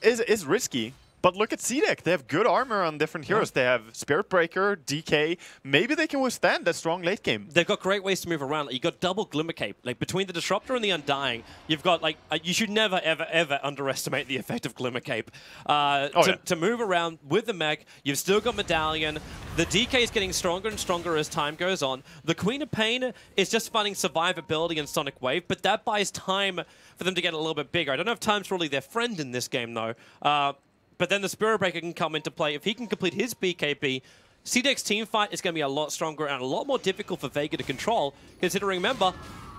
is risky. But look at CDEC. They have good armor on different heroes. They have Spirit Breaker, DK. Maybe they can withstand that strong late game. They've got great ways to move around. Like, you've got double Glimmer Cape. Like, between the Disruptor and the Undying, you've got, like, you should never, ever, ever underestimate the effect of Glimmer Cape. To move around with the mech, you've still got Medallion. The DK is getting stronger and stronger as time goes on. The Queen of Pain is just finding survivability in Sonic Wave, but that buys time for them to get a little bit bigger. I don't know if time's really their friend in this game, though. But then the Spirit Breaker can come into play. If he can complete his BKB, CDEC's team fight is going to be a lot stronger and a lot more difficult for Vega to control, considering, remember,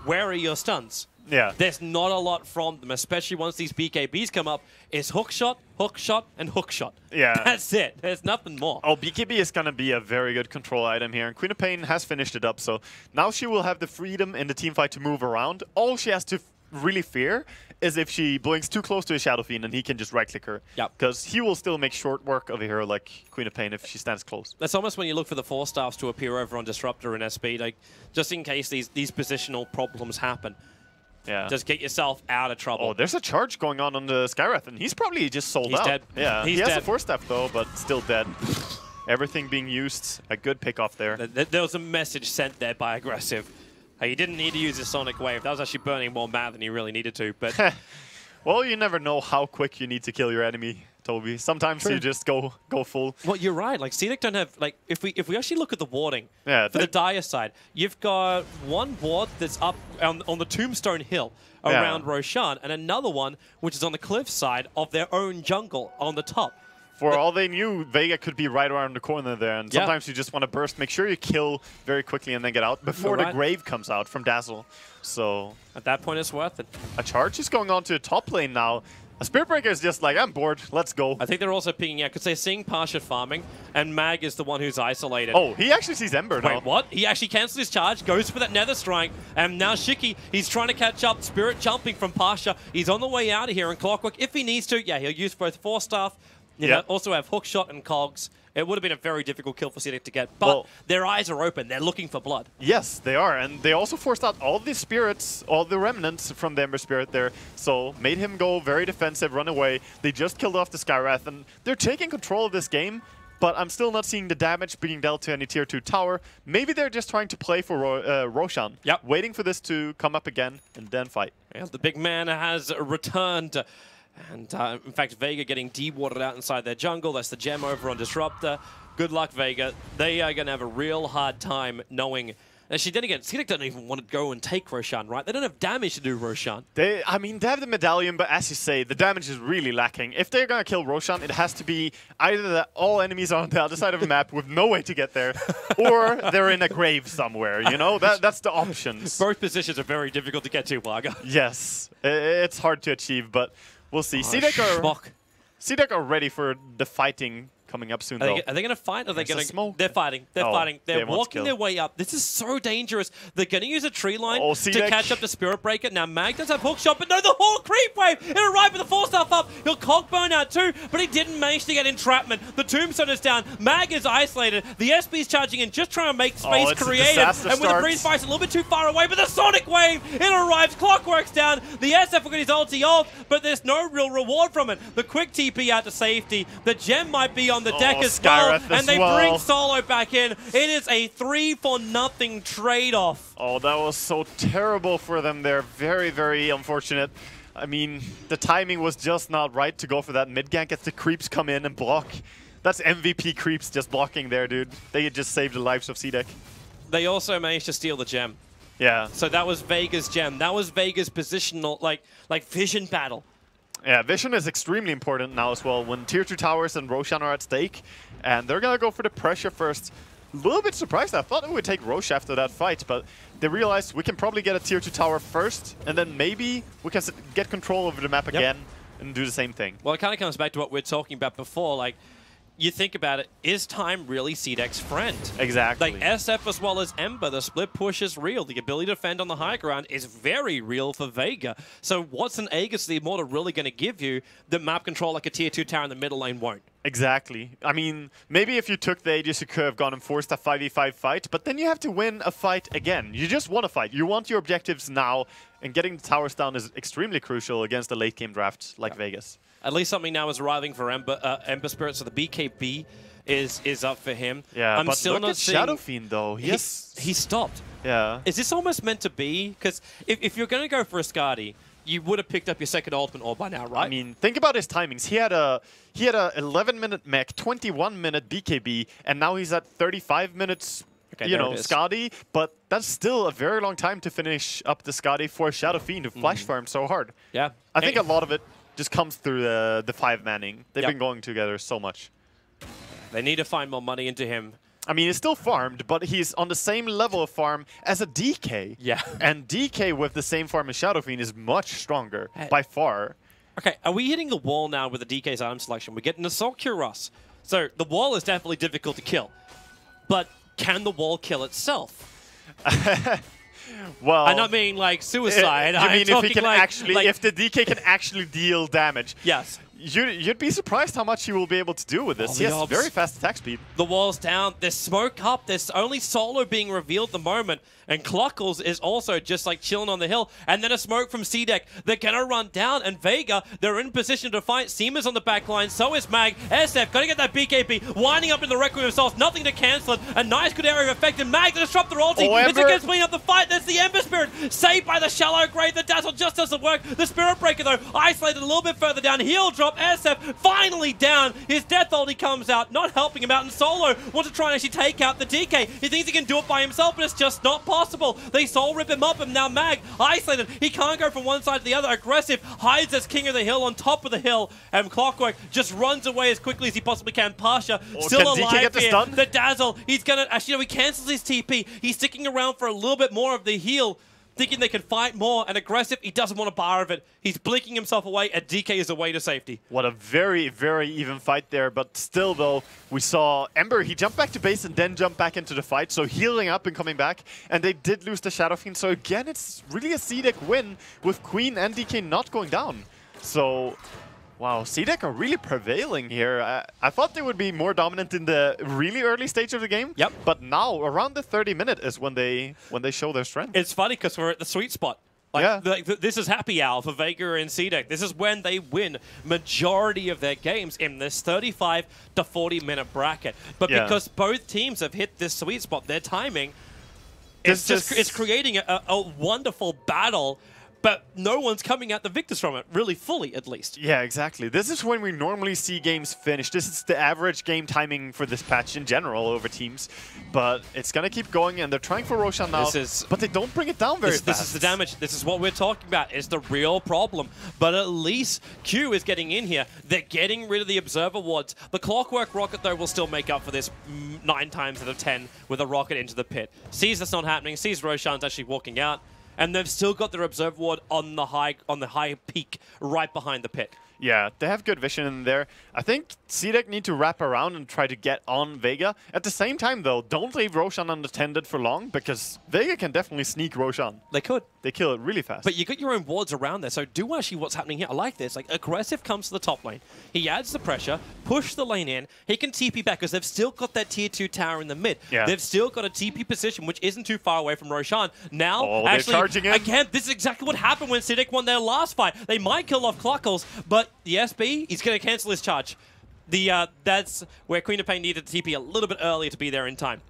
where are your stuns? Yeah. There's not a lot from them, especially once these BKBs come up. It's hook shot, and hook shot. Yeah. That's it. There's nothing more. Oh, BKB is going to be a very good control item here. And Queen of Pain has finished it up, so now she will have the freedom in the team fight to move around. All she has to really fear is if she blinks too close to a Shadow Fiend and he can just right-click her. Yep. Because he will still make short work of a hero like Queen of Pain if she stands close. That's almost when you look for the 4-staffs to appear over on Disruptor and SP, like, just in case these positional problems happen. Yeah. Just get yourself out of trouble. Oh, there's a charge going on the Skywrath, and he's probably just sold out. He's dead. Yeah, He's he has dead. a 4-staff though, but still dead. Everything being used. A good pick-off there. There was a message sent there by Aggressive. He didn't need to use his Sonic Wave. That was actually burning more mat than he really needed to. But well, you never know how quick you need to kill your enemy, Toby. Sometimes you just go full. Well, you're right. Like, CDEC don't have, like, if we actually look at the warding for the Dire side, you've got one ward that's up on the Tombstone Hill around Roshan, and another one which is on the cliff side of their own jungle on the top. For all they knew, Vega could be right around the corner there, and sometimes you just want to burst. Make sure you kill very quickly and then get out before the Grave comes out from Dazzle. So at that point, it's worth it. A charge is going on to the top lane now. A Spirit Breaker is just like, I'm bored, let's go. I think they're also picking out, because they're seeing Pasha farming, and Mag is the one who's isolated. Oh, he actually sees Ember now. Wait, what? He actually cancels his charge, goes for that Nether Strike, and now Shiki, he's trying to catch up. Spirit jumping from Pasha. He's on the way out of here, and Clockwork, if he needs to, he'll use both 4-staff. Also have Hookshot and Cogs. It would have been a very difficult kill for CDEC to get, but their eyes are open. They're looking for blood. Yes, they are, and they also forced out all the spirits, all the remnants from the Ember Spirit there, so made him go very defensive, run away. They just killed off the Skywrath, and they're taking control of this game, but I'm still not seeing the damage being dealt to any Tier 2 tower. Maybe they're just trying to play for Roshan, waiting for this to come up again and then fight. Yeah, the big man has returned. And, in fact, Vega getting de-watered out inside their jungle. That's the gem over on Disruptor. Good luck, Vega. They are going to have a real hard time knowing... Actually, then again, CDEC don't even want to go and take Roshan, right? They don't have damage to do Roshan. I mean, they have the Medallion, but as you say, the damage is really lacking. If they're going to kill Roshan, it has to be either that all enemies are on the other side of the map with no way to get there, or they're in a grave somewhere, you know? That's the options. Both positions are very difficult to get to, Vega. Yes, it's hard to achieve, but... We'll see. CDEC are ready for the fighting coming up soon, though. Are they going to fight? Or are they going to smoke? They're fighting. They're fighting. They're walking their way up. This is so dangerous. They're going to use a tree line to catch up the Spirit Breaker. Now, Mag does have Hookshot, but no, the whole creep wave. It arrived with the 4-staff up. He'll Cog burn out too, but he didn't manage to get entrapment. The Tombstone is down. Mag is isolated. The SP's charging in, just trying to make space creative. And with the Breeze Fight's a little bit too far away, but the Sonic Wave, it arrives. Clockwork's down. The SF will get his ulti off, but there's no real reward from it. The quick TP out to safety. The gem might be on the deck as well. And they bring Solo back in. It is a 3-for-0 trade-off. Oh, that was so terrible for them there. Very, very unfortunate. I mean, the timing was just not right to go for that mid gank as the creeps come in and block. That's MVP creeps just blocking there, dude. They just saved the lives of CDEC. They also managed to steal the gem. Yeah. So that was Vega's gem. That was Vega's positional, like vision battle. Yeah, vision is extremely important now as well when Tier 2 towers and Roshan are at stake. And they're going to go for the pressure first. A little bit surprised. I thought it would take Roche after that fight, but they realized we can probably get a Tier 2 tower first, and then maybe we can get control over the map again and do the same thing. Well, it kind of comes back to what we were talking about before. Like, you think about it, is time really CDEC's friend? Exactly. Like SF as well as Ember, the split push is real. The ability to defend on the high ground is very real for Vega. So what's an Aegis the Immortal really going to give you that map control like a Tier 2 tower in the middle lane won't? Exactly. I mean, maybe if you took the Aegis, you could have gone and forced a 5v5 fight, but then you have to win a fight again. You just want to fight. You want your objectives now, and getting the towers down is extremely crucial against a late-game draft like Vegas. At least something now is arriving for Ember Spirit, so the BKB is up for him. Yeah, I'm but still look not at seeing... Shadow Fiend, though. He stopped. Yeah. Is this almost meant to be? Because if you're going to go for a Skadi, you would have picked up your second ultimate orb by now, right? I mean, think about his timings. He had a 11-minute mech, 21-minute BKB, and now he's at 35 minutes. Okay, you know, Skadi, but that's still a very long time to finish up the Skadi for Shadow Fiend who flash farmed so hard. Yeah. I think a lot of it just comes through the 5-manning. They've been going together so much. They need to find more money into him. I mean, he's still farmed, but he's on the same level of farm as a DK. Yeah. And DK with the same farm as Shadow Fiend is much stronger, by far. Okay, are we hitting the wall now with the DK's item selection? We're getting Assault Cuirass. So the wall is definitely difficult to kill. But can the wall kill itself? Well, I'm not mean like suicide. I mean, if he can like, if the DK can actually deal damage. Yes. You'd be surprised how much he will be able to do with this. He has very fast attack speed. The wall's down. There's smoke up. There's only Solo being revealed at the moment. And Cluckles is also just like chilling on the hill. And then a smoke from CDEC. They're going to run down. And Vega, they're in position to fight. Seema's on the back line. So is Mag. SF, got to get that BKB. Winding up in the Requiem himself. Nothing to cancel it. A nice good area of effect. And Mag to disrupt their ulti. It's against cleaning up the fight. There's the Ember Spirit. Saved by the shallow grave. The Dazzle just doesn't work. The Spirit Breaker, though, isolated a little bit further down. Heal drop. SF finally down. His death ulti comes out. Not helping him out. And Solo wants to try and actually take out the DK. He thinks he can do it by himself, but it's just not possible. They soul rip him up, and now Mag isolated. He can't go from one side to the other. Aggressive, hides as king of the hill on top of the hill, and Clockwork just runs away as quickly as he possibly can. Pasha still alive here. The Dazzle, he's gonna actually, no, he cancels his TP. He's sticking around for a little bit more of the heal, thinking they can fight more. And Aggressive, he doesn't want a bar of it. He's blinking himself away, and DK is away to safety. What a very, very even fight there. But still, though, we saw Ember, he jumped back to base and then jumped back into the fight. So healing up and coming back. And they did lose the Shadow Fiend. So again, it's really a CDEC win with Queen and DK not going down. So, wow, CDEC are really prevailing here. I thought they would be more dominant in the really early stage of the game. Yep. But now, around the 30-minute is when they show their strength. It's funny because we're at the sweet spot. This is happy hour for Vega and CDEC. This is when they win majority of their games in this 35 to 40-minute bracket. But because both teams have hit this sweet spot, their timing, it's creating a wonderful battle. But no one's coming out the victors from it, really fully at least. Yeah, exactly. This is when we normally see games finish. This is the average game timing for this patch in general over teams. But it's going to keep going, and they're trying for Roshan now, but they don't bring it down very fast. This is the damage. This is what we're talking about. It's the real problem. But at least Q is getting in here. They're getting rid of the Observer wards. The Clockwork Rocket, though, will still make up for this 9 times out of 10 with a rocket into the pit. Sees that's not happening. Sees Roshan's actually walking out. And they've still got their Observer ward on the high peak right behind the pit. Yeah, they have good vision in there. I think CDEC need to wrap around and try to get on Vega. At the same time, though, don't leave Roshan unattended for long, because Vega can definitely sneak Roshan. They could. They kill it really fast. But you got your own wards around there, so do actually what's happening here. I like this. Like, Aggressive comes to the top lane. He adds the pressure, push the lane in. He can TP back, because they've still got that tier 2 tower in the mid. Yeah. They've still got a TP position, which isn't too far away from Roshan. Now, actually, charging in. Again, this is exactly what happened when CDEC won their last fight. They might kill off Cluckles, but the SB, he's going to cancel his charge. That's where Queen of Pain needed to TP a little bit earlier to be there in time.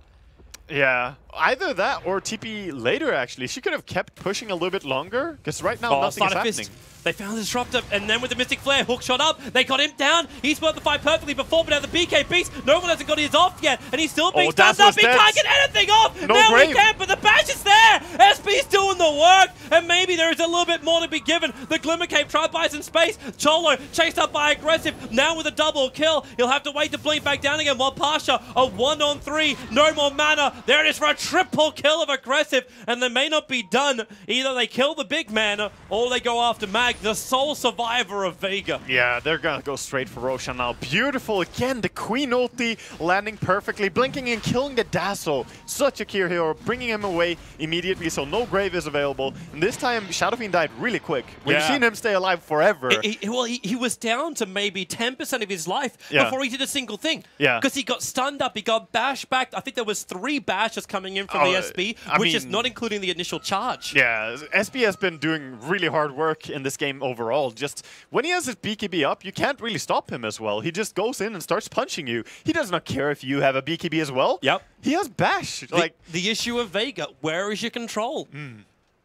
Yeah, either that or TP later, actually. She could have kept pushing a little bit longer, because right now nothing is happening. They found the disruptor, and then with the Mystic Flare, hook shot up, they got him down. He's put the fight perfectly before, but now the BK beast, no one hasn't got his off yet, and he's still being stunned up. He can't get anything off. No now grave. he can, but the bash is there. SP's doing the work, and maybe there is a little bit more to be given. The Glimmer Cape tried by in space. Cholo chased up by Aggressive, now with a double kill. He'll have to wait to blink back down again, while Pasha, a 1-on-3, no more mana. There it is for a triple kill of Aggressive, and they may not be done. Either they kill the big man, or they go after Mag, the sole survivor of Vega. Yeah, they're gonna go straight for Roshan now. Beautiful again, the Queen ulti landing perfectly, blinking and killing the Dazzle. Such a key hero, bringing him away immediately, so no grave is available. And this time, Shadow Fiend died really quick. We've seen him stay alive forever. He was down to maybe 10% of his life before he did a single thing. Yeah. Because he got stunned up, he got bashed back. I think there was 3 bashes coming in from the SB, which is not including the initial charge. Yeah, SB has been doing really hard work in this game overall. Just when he has his BKB up, you can't really stop him as well. He just goes in and starts punching you. He does not care if you have a BKB as well. Yep. He has bash. The issue of Vega, where is your control?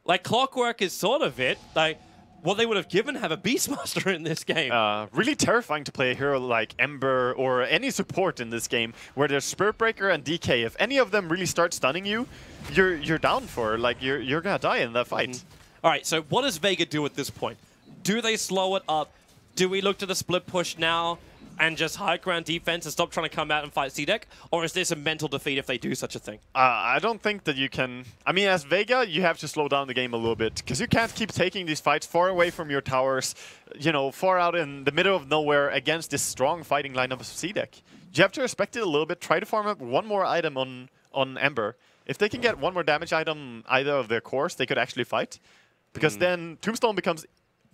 Like, Clockwork is sort of it. Like, what they would have given have a Beastmaster in this game. Really terrifying to play a hero like Ember or any support in this game where there's Spirit Breaker and DK. If any of them really start stunning you, you're down for. Like, you're gonna die in that fight. All right, so what does Vega do at this point? Do they slow it up? Do we look to the split push now and just high ground defense and stop trying to come out and fight CDEC? Or is this a mental defeat if they do such a thing? I don't think that you can... I mean, as Vega, you have to slow down the game a little bit because you can't keep taking these fights far away from your towers, you know, far out in the middle of nowhere against this strong fighting lineup of CDEC. You have to respect it a little bit. Try to farm up one more item on Ember. If they can get one more damage item either of their cores, they could actually fight. Because then Tombstone becomes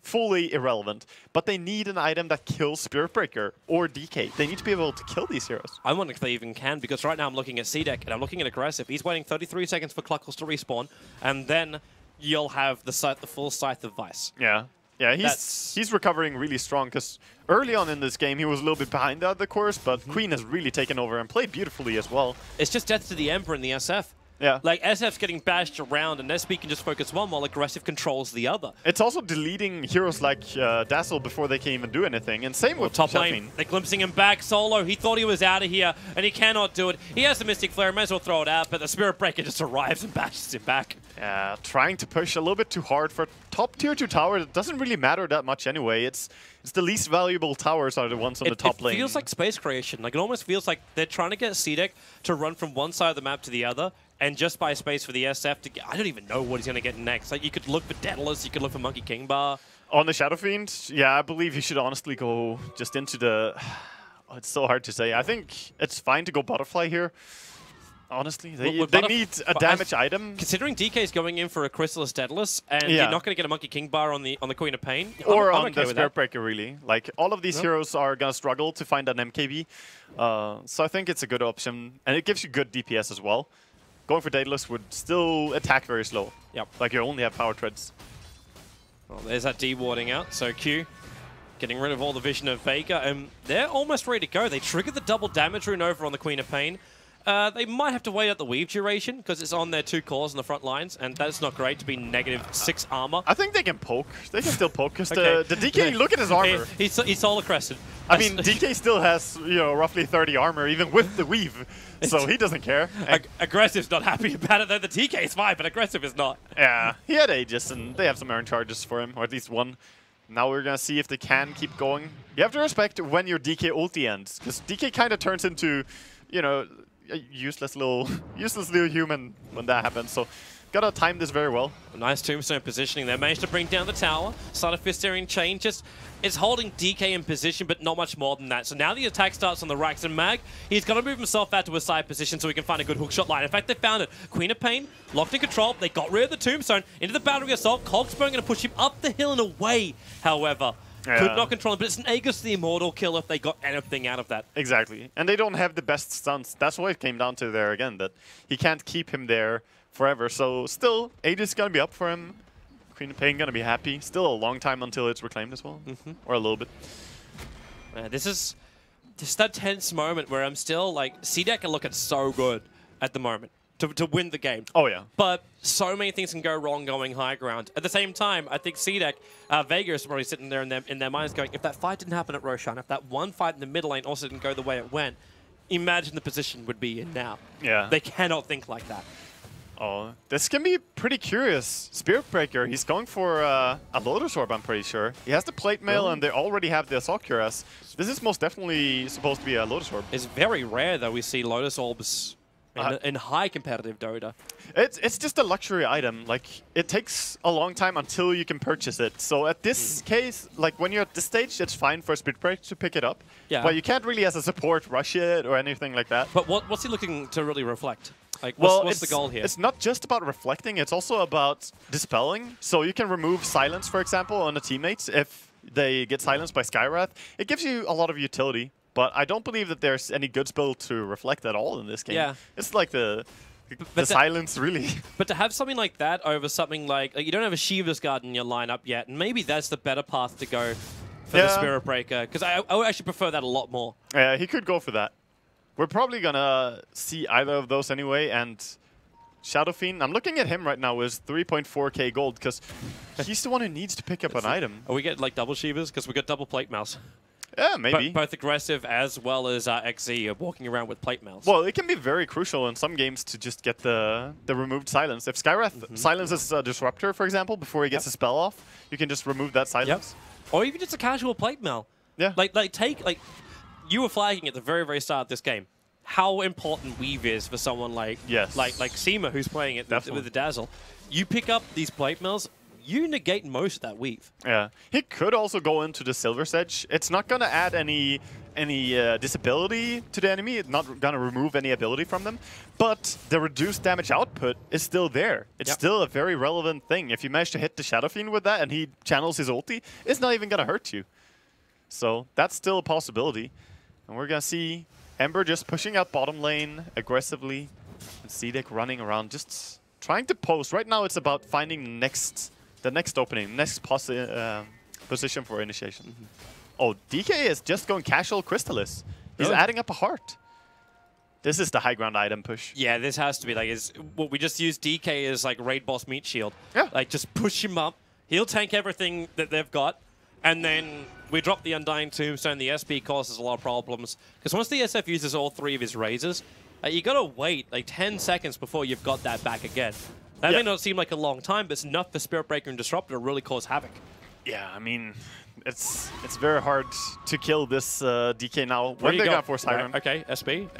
fully irrelevant, but they need an item that kills Spirit Breaker or DK. They need to be able to kill these heroes. I wonder if they even can, because right now I'm looking at CDEC and I'm looking at Aggressive. He's waiting 33 seconds for Cluckles to respawn, and then you'll have the full Scythe of Vice. Yeah. Yeah, he's recovering really strong, because early on in this game he was a little bit behind the other cores, but Queen has really taken over and played beautifully as well. It's just death to the Emperor in the SF. Yeah. Like, SF's getting bashed around, and SB can just focus one while Aggressive controls the other. It's also deleting heroes like Dazzle before they can even do anything, and same with top lane. They're glimpsing him back. Solo, he thought he was out of here, and he cannot do it. He has the Mystic Flare, might as well throw it out, but the Spirit Breaker just arrives and bashes him back. Yeah, trying to push a little bit too hard for top tier 2 tower. It doesn't really matter that much anyway. It's the least valuable towers are the ones on the top lane. It feels like space creation. Like, it almost feels like they're trying to get CDEC to run from one side of the map to the other, and just buy space for the SF to get... I don't even know what he's going to get next. Like, you could look for Daedalus, you could look for Monkey King Bar. On the Shadow Fiend, yeah, I believe you should honestly go just into the... Oh, it's so hard to say. I think it's fine to go Butterfly here. Honestly, they need a damage item. Considering DK's going in for a Chrysalis Daedalus, and you're not going to get a Monkey King Bar on the Queen of Pain. Or on the Spirit Breaker, really. Like, all of these heroes are going to struggle to find an MKB. So I think it's a good option. And it gives you good DPS as well. Going for Daedalus would still attack very slow. Yep. Like, you only have power treads. Well, there's that D-warding out. So Q getting rid of all the vision of Vega. And they're almost ready to go. They triggered the double damage rune over on the Queen of Pain. They might have to wait out the weave duration because it's on their 2 cores on the front lines, and that's not great to be -6 armor. I think they can poke. They can still poke because the DK, look at his armor. He's solar crested. I mean, DK still has, you know, roughly 30 armor even with the weave, so he doesn't care. Aggressive's not happy about it though. The DK is fine, but Aggressive is not. Yeah, he had Aegis, and they have some earn charges for him, or at least one. Now we're gonna see if they can keep going. You have to respect when your DK ulti ends, because DK kind of turns into, you know, a useless little human when that happens. So gotta time this very well. A nice tombstone positioning there. Managed to bring down the tower. Started Fistarian chain. Just is holding DK in position, but not much more than that. So now the attack starts on the Rax and Mag. He's got to move himself out to a side position so he can find a good hookshot line. In fact, they found it. Queen of Pain locked in control. They got rid of the tombstone into the Battery Assault. Cogsbone going to push him up the hill and away. However, could not control him, but it's an Aegis the Immortal kill if they got anything out of that. Exactly. And they don't have the best stunts. That's what it came down to there again, that he can't keep him there forever. So still, Aegis is going to be up for him. Queen of Pain going to be happy. Still a long time until it's reclaimed as well. Or a little bit. This is just that tense moment where I'm still like, CDEC are looking so good at the moment. to win the game. Oh, yeah. But so many things can go wrong going high ground. At the same time, I think CDEC, Vega is probably sitting there in their minds going, if that fight didn't happen at Roshan, if that one fight in the middle lane also didn't go the way it went, imagine the position would be in now. Yeah. They cannot think like that. Oh, this can be pretty curious. Spirit Breaker, he's going for a Lotus Orb, I'm pretty sure. He has the Plate Mail, and they already have the Assault Cuirass. This is most definitely supposed to be a Lotus Orb. It's very rare that we see Lotus Orbs in high competitive Dota. It's just a luxury item. Like, it takes a long time until you can purchase it. So at this case, like when you're at this stage, it's fine for a Spirit Breaker to pick it up. Yeah. But you can't really, as a support, rush it or anything like that. But what's he looking to really reflect? Like, what's the goal here? It's not just about reflecting, it's also about dispelling. So you can remove silence, for example, on the teammates if they get silenced by Skywrath. It gives you a lot of utility, but I don't believe that there's any good spell to reflect at all in this game. Yeah. It's like the silence, really. But to have something like that over something like you don't have a Shiva's Guard in your lineup yet, and maybe that's the better path to go for the Spirit Breaker, because I would actually prefer that a lot more. Yeah, he could go for that. We're probably gonna see either of those anyway, and Shadow Fiend, I'm looking at him right now with 3.4k gold, because he's the one who needs to pick up an item. Are we getting like double Shivas? Because we got double Plate Mouse. Yeah, maybe. Both aggressive as well as XZ are walking around with Plate Mails. Well, it can be very crucial in some games to just get the removed silence. If Skywrath silences a Disruptor, for example, before he gets a spell off, you can just remove that silence. Or even just a casual Plate Mail. Yeah. Like you were flagging at the very, very start of this game how important Weave is for someone like Seema, who's playing it with the Dazzle. You pick up these Plate Mails, you negate most of that Weave. Yeah. He could also go into the Silver's Edge. It's not going to add any disability to the enemy. It's not going to remove any ability from them. But the reduced damage output is still there. It's still a very relevant thing. If you manage to hit the Shadow Fiend with that and he channels his ulti, it's not even going to hurt you. So that's still a possibility. And we're going to see Ember just pushing out bottom lane aggressively. And CDEC running around, just trying to post. Right now it's about finding the next opening, next position for initiation. Oh, DK is just going casual Crystallis. He's adding up a heart. This is the high ground item push. Yeah, this has to be like, what we just used DK as like Raid Boss Meat Shield. Yeah. Like just push him up. He'll tank everything that they've got. And then we drop the Undying Tombstone. The SP causes a lot of problems. Because once the SF uses all three of his razors, you got to wait like 10 seconds before you've got that back again. That may not seem like a long time, but it's enough for Spirit Breaker and Disruptor to really cause havoc. Yeah, I mean, it's very hard to kill this DK now. When they're gonna force high ground. Okay, SP.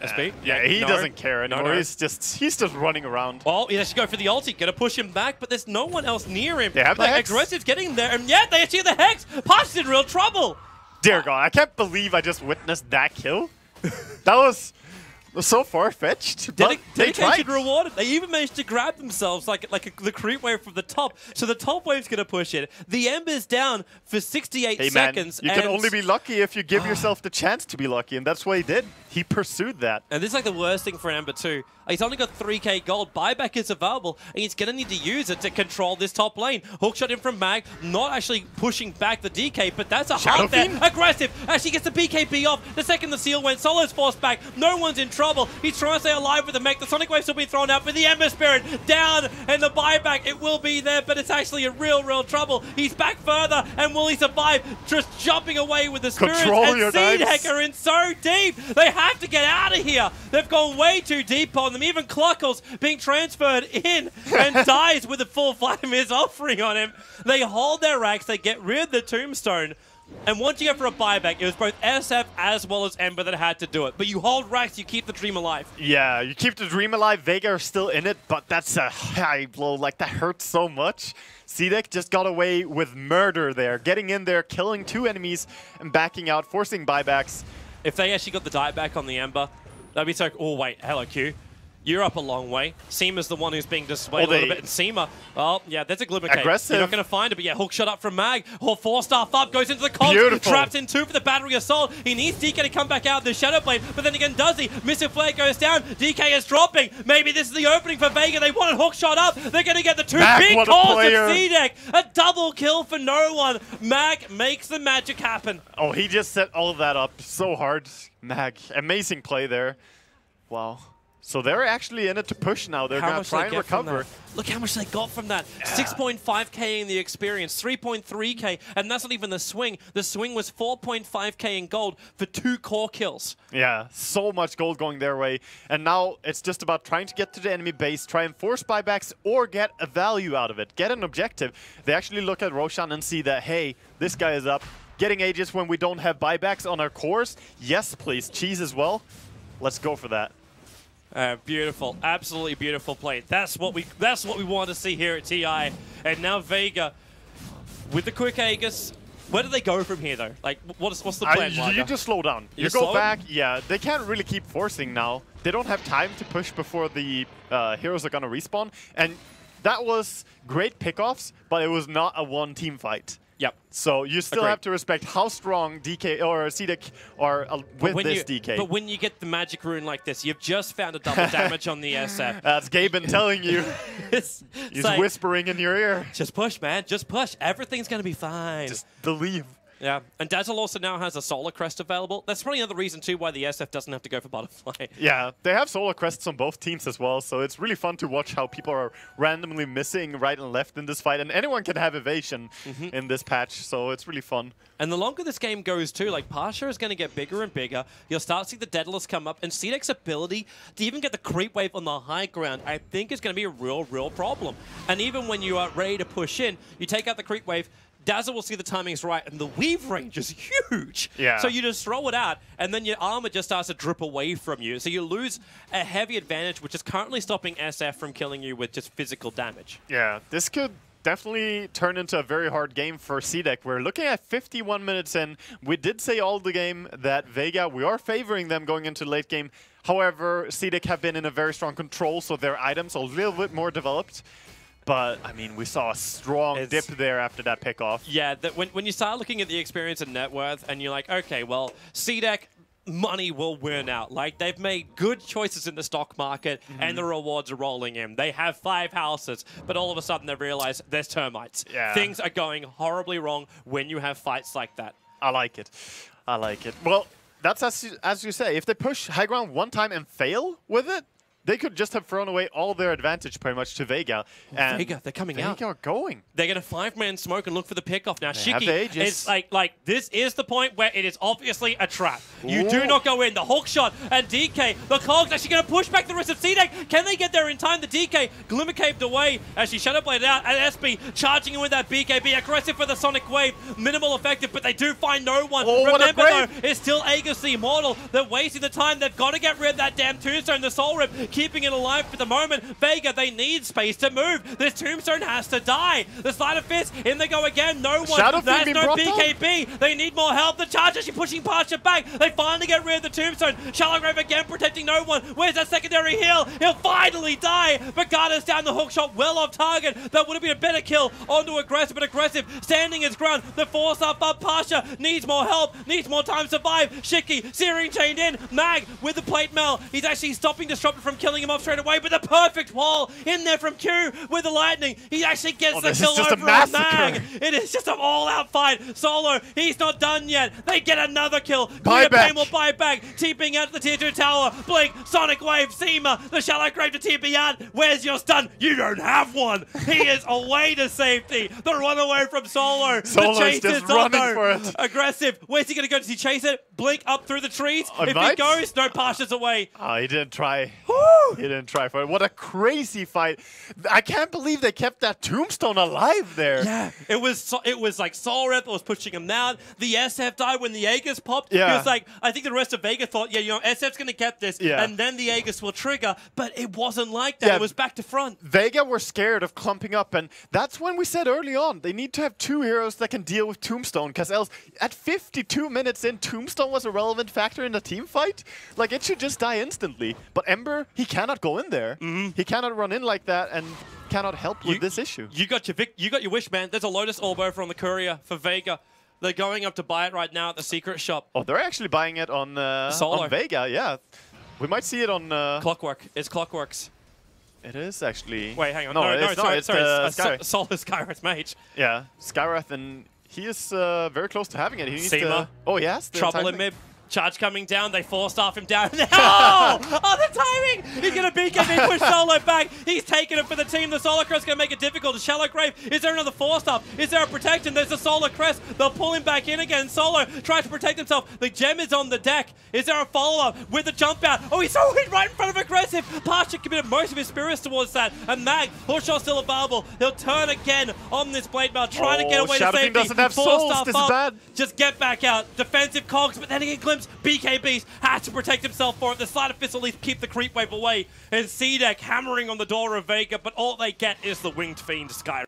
Yeah, he doesn't care anymore. No. He's just running around. Well, he has to go for the ulti, gonna push him back, but there's no one else near him. They have the Hex. Aggressive's getting there, and yet they achieve the Hex. Pot's in real trouble. Dear God, I can't believe I just witnessed that kill. That was so far-fetched. Dedication rewarded. They even managed to grab themselves like the creep wave from the top. So the top wave's going to push it. The Ember's down for 68 seconds. You can only be lucky if you give yourself the chance to be lucky, and that's what he did. He pursued that. And this is like the worst thing for Ember too. He's only got 3k gold. Buyback is available, and he's going to need to use it to control this top lane. Hookshot in from Mag, not actually pushing back the DK, but that's a hard there. Aggressive. Actually gets the BKB off. The second the seal went, Solo's forced back. No one's in trouble. He's trying to stay alive with the mech. The Sonic Wave's still being thrown out, but the Ember Spirit down, and the buyback, it will be there, but it's actually in real trouble. He's back further, and will he survive? Just jumping away with the Spirits, and CDEC are in so deep. They have to get out of here. They've gone way too deep on them. Even Cluckles being transferred in and dies with a full Vladimir offering on him. They hold their racks, they get rid of the Tombstone, and once you go for a buyback, it was both SF as well as Ember that had to do it. But you hold racks, you keep the dream alive. Yeah, you keep the dream alive. Vega are still in it, but that's a high blow. Like, that hurts so much. CDEC just got away with murder there, getting in there, killing 2 enemies, and backing out, forcing buybacks. If they actually got the dieback on the Ember, that'd be so... Oh, wait. Hello, Q. You're up a long way. Seema's the one who's being dissuaded a little bit. And Seema, well, yeah, there's a Glimmer Cave. Aggressive. You're not going to find it, but yeah, hook shot up from Mag. Or 4-star up, goes into the cog. Traps in 2 for the Battery Assault. He needs DK to come back out of the Shadow Blade, but then again, does he? Missile Flare goes down. DK is dropping. Maybe this is the opening for Vega. They wanted hook shot up. They're going to get the 2 big calls of CDEC. A double kill for no one. Mag makes the magic happen. Oh, he just set all of that up so hard. Mag, amazing play there. Wow. So they're actually in it to push now. They're going to try and recover. Look how much they got from that. 6.5k in the experience, 3.3k, and that's not even the swing. The swing was 4.5k in gold for 2 core kills. Yeah, so much gold going their way. And now it's just about trying to get to the enemy base, try and force buybacks, or get a value out of it, get an objective. They actually look at Roshan and see that, hey, this guy is up. Getting Aegis when we don't have buybacks on our cores? Yes, please. Cheese as well. Let's go for that. Beautiful, absolutely beautiful play. That's what we want to see here at TI. And now Vega with the quick Aegis. Where do they go from here though? Like, what's the plan? You just slow down. You go back. Yeah, they can't really keep forcing now. They don't have time to push before the heroes are gonna respawn. And that was great pickoffs, but it was not a one-team fight. Yep. So you still have to respect how strong DK or CDEC are with this DK. But when you get the magic rune like this, you've just found a double damage on the SF. That's Gaben telling you. He's like, whispering in your ear. Just push, man. Just push. Everything's going to be fine. Just believe. Yeah, and Dazzle also now has a Solar Crest available. That's probably another reason, too, why the SF doesn't have to go for Butterfly. Yeah, they have Solar Crests on both teams as well, so it's really fun to watch how people are randomly missing right and left in this fight, and anyone can have evasion in this patch, so it's really fun. And the longer this game goes, too, like, Pasha is going to get bigger and bigger. You'll start seeing the Daedalus come up, and CDEC's ability to even get the creep wave on the high ground, I think is going to be a real problem. And even when you are ready to push in, you take out the creep wave, Dazzle will see the timing's right, and the weave range is huge. Yeah. So you just throw it out, and then your armor just starts to drip away from you. So you lose a heavy advantage, which is currently stopping SF from killing you with just physical damage. Yeah, this could definitely turn into a very hard game for CDEC. We're looking at 51 minutes in. We did say all the game that Vega, we are favoring them going into late game. However, CDEC have been in a very strong control, so their items are a little bit more developed. But, I mean, we saw a strong dip there after that pickoff. Yeah, when you start looking at the experience and net worth, and you're like, okay, well, CDEC, money will win out. Like, they've made good choices in the stock market, and the rewards are rolling in. They have 5 houses, but all of a sudden they realize there's termites. Yeah. Things are going horribly wrong when you have fights like that. I like it. I like it. Well, that's as you say. If they push high ground one time and fail with it, they could just have thrown away all their advantage pretty much to Vega. And Vega, they're coming out. Vega are going. They're going to 5-man smoke and look for the pickoff now. They have the Aegis. Is like this is the point where it is obviously a trap. You do not go in. The hook shot and DK. The Cog's actually going to push back the rest of CDEC. Can they get there in time? The DK glimmer caved away as she Shadow Bladed out. And SB charging in with that BKB. Aggressive for the Sonic Wave. Minimal effective, but they do find no one. Remember though, it's still Aegis the Immortal. They're wasting the time. They've got to get rid of that damn Tombstone. The Soul Rip keeping it alive for the moment. Vega, they need space to move. This Tombstone has to die. The Sleight of Fist, in they go again. No one. There's no BKB. They need more help. The charge actually pushing Pasha back. They finally get rid of the Tombstone. Shallow Grave again protecting no one. Where's that secondary heal? He'll finally die. But Garda's down the hook shot well off target. That would have been a better kill onto Aggressive, but Aggressive standing his ground. The force up Pasha needs more help, needs more time to survive. Shiki, Searing chained in. Mag with the plate mail. He's actually stopping Disruptor from killing him off straight away, but the perfect wall in there from Q with the lightning. He actually gets the kill over on Mag. It is just an all-out fight. Solo, he's not done yet. They get another kill. Pain will buy back. TPing out to the tier 2 tower. Blink, Sonic Wave, Seema, the Shallow Grave to TP out. Where's your stun? You don't have one. He is away to safety. The runaway from Solo. The chase is running for it. Aggressive. Where's he going to go? Does he chase it? Blink up through the trees. If he goes, no, Pasha's away. Oh, he didn't try. He didn't try for it. What a crazy fight. I can't believe they kept that Tombstone alive there. Yeah, it was like Soul Rip was pushing him down. The SF died when the Aegis popped. Yeah. He was like, I think the rest of Vega thought, yeah, you know, SF's going to get this, and then the Aegis will trigger, but it wasn't like that. Yeah. It was back to front. Vega were scared of clumping up, and that's when we said early on, they need to have 2 heroes that can deal with Tombstone, because else, at 52 minutes in, Tombstone was a relevant factor in the team fight. Like, it should just die instantly. But Ember, he cannot go in there. He cannot run in like that and cannot help with this issue. You got your wish, man. There's a Lotus Orb over on the courier for Vega. They're going up to buy it right now at the secret shop. Oh, they're actually buying it on Vega, yeah. We might see it on... Clockwork. It's Clockworks. It is actually... Wait, hang on. No, sorry. Skywrath. Soul is Skywrath Mage. Yeah, Skywrath, and he is very close to having it. He needs Seema. to... Oh, yes. Trouble in mid. Charge coming down, they force-staff him down. Oh! The timing! He's going to BKB push Solo back. He's taking it for the team. The Solar Crest going to make it difficult. The Shallow Grave, is there another force-staff? Is there a protection? There's the Solar Crest. They'll pull him back in again. Solo tries to protect himself. The gem is on the deck. Is there a follow-up with the jump out? Oh, he's so right in front of Aggressive. Pasha committed most of his spirits towards that. And Mag, push shot still available. He'll turn again on this Blade Mail, trying to get away to Shadow safety. Fiend doesn't have souls. This is bad. Just get back out. Defensive cogs, but then again, Glimpse, BKBs, has to protect himself for it. The Sleight of Fist at least keep the creep wave away. And CDEC hammering on the door of Vega, but all they get is the Winged Fiend Sky.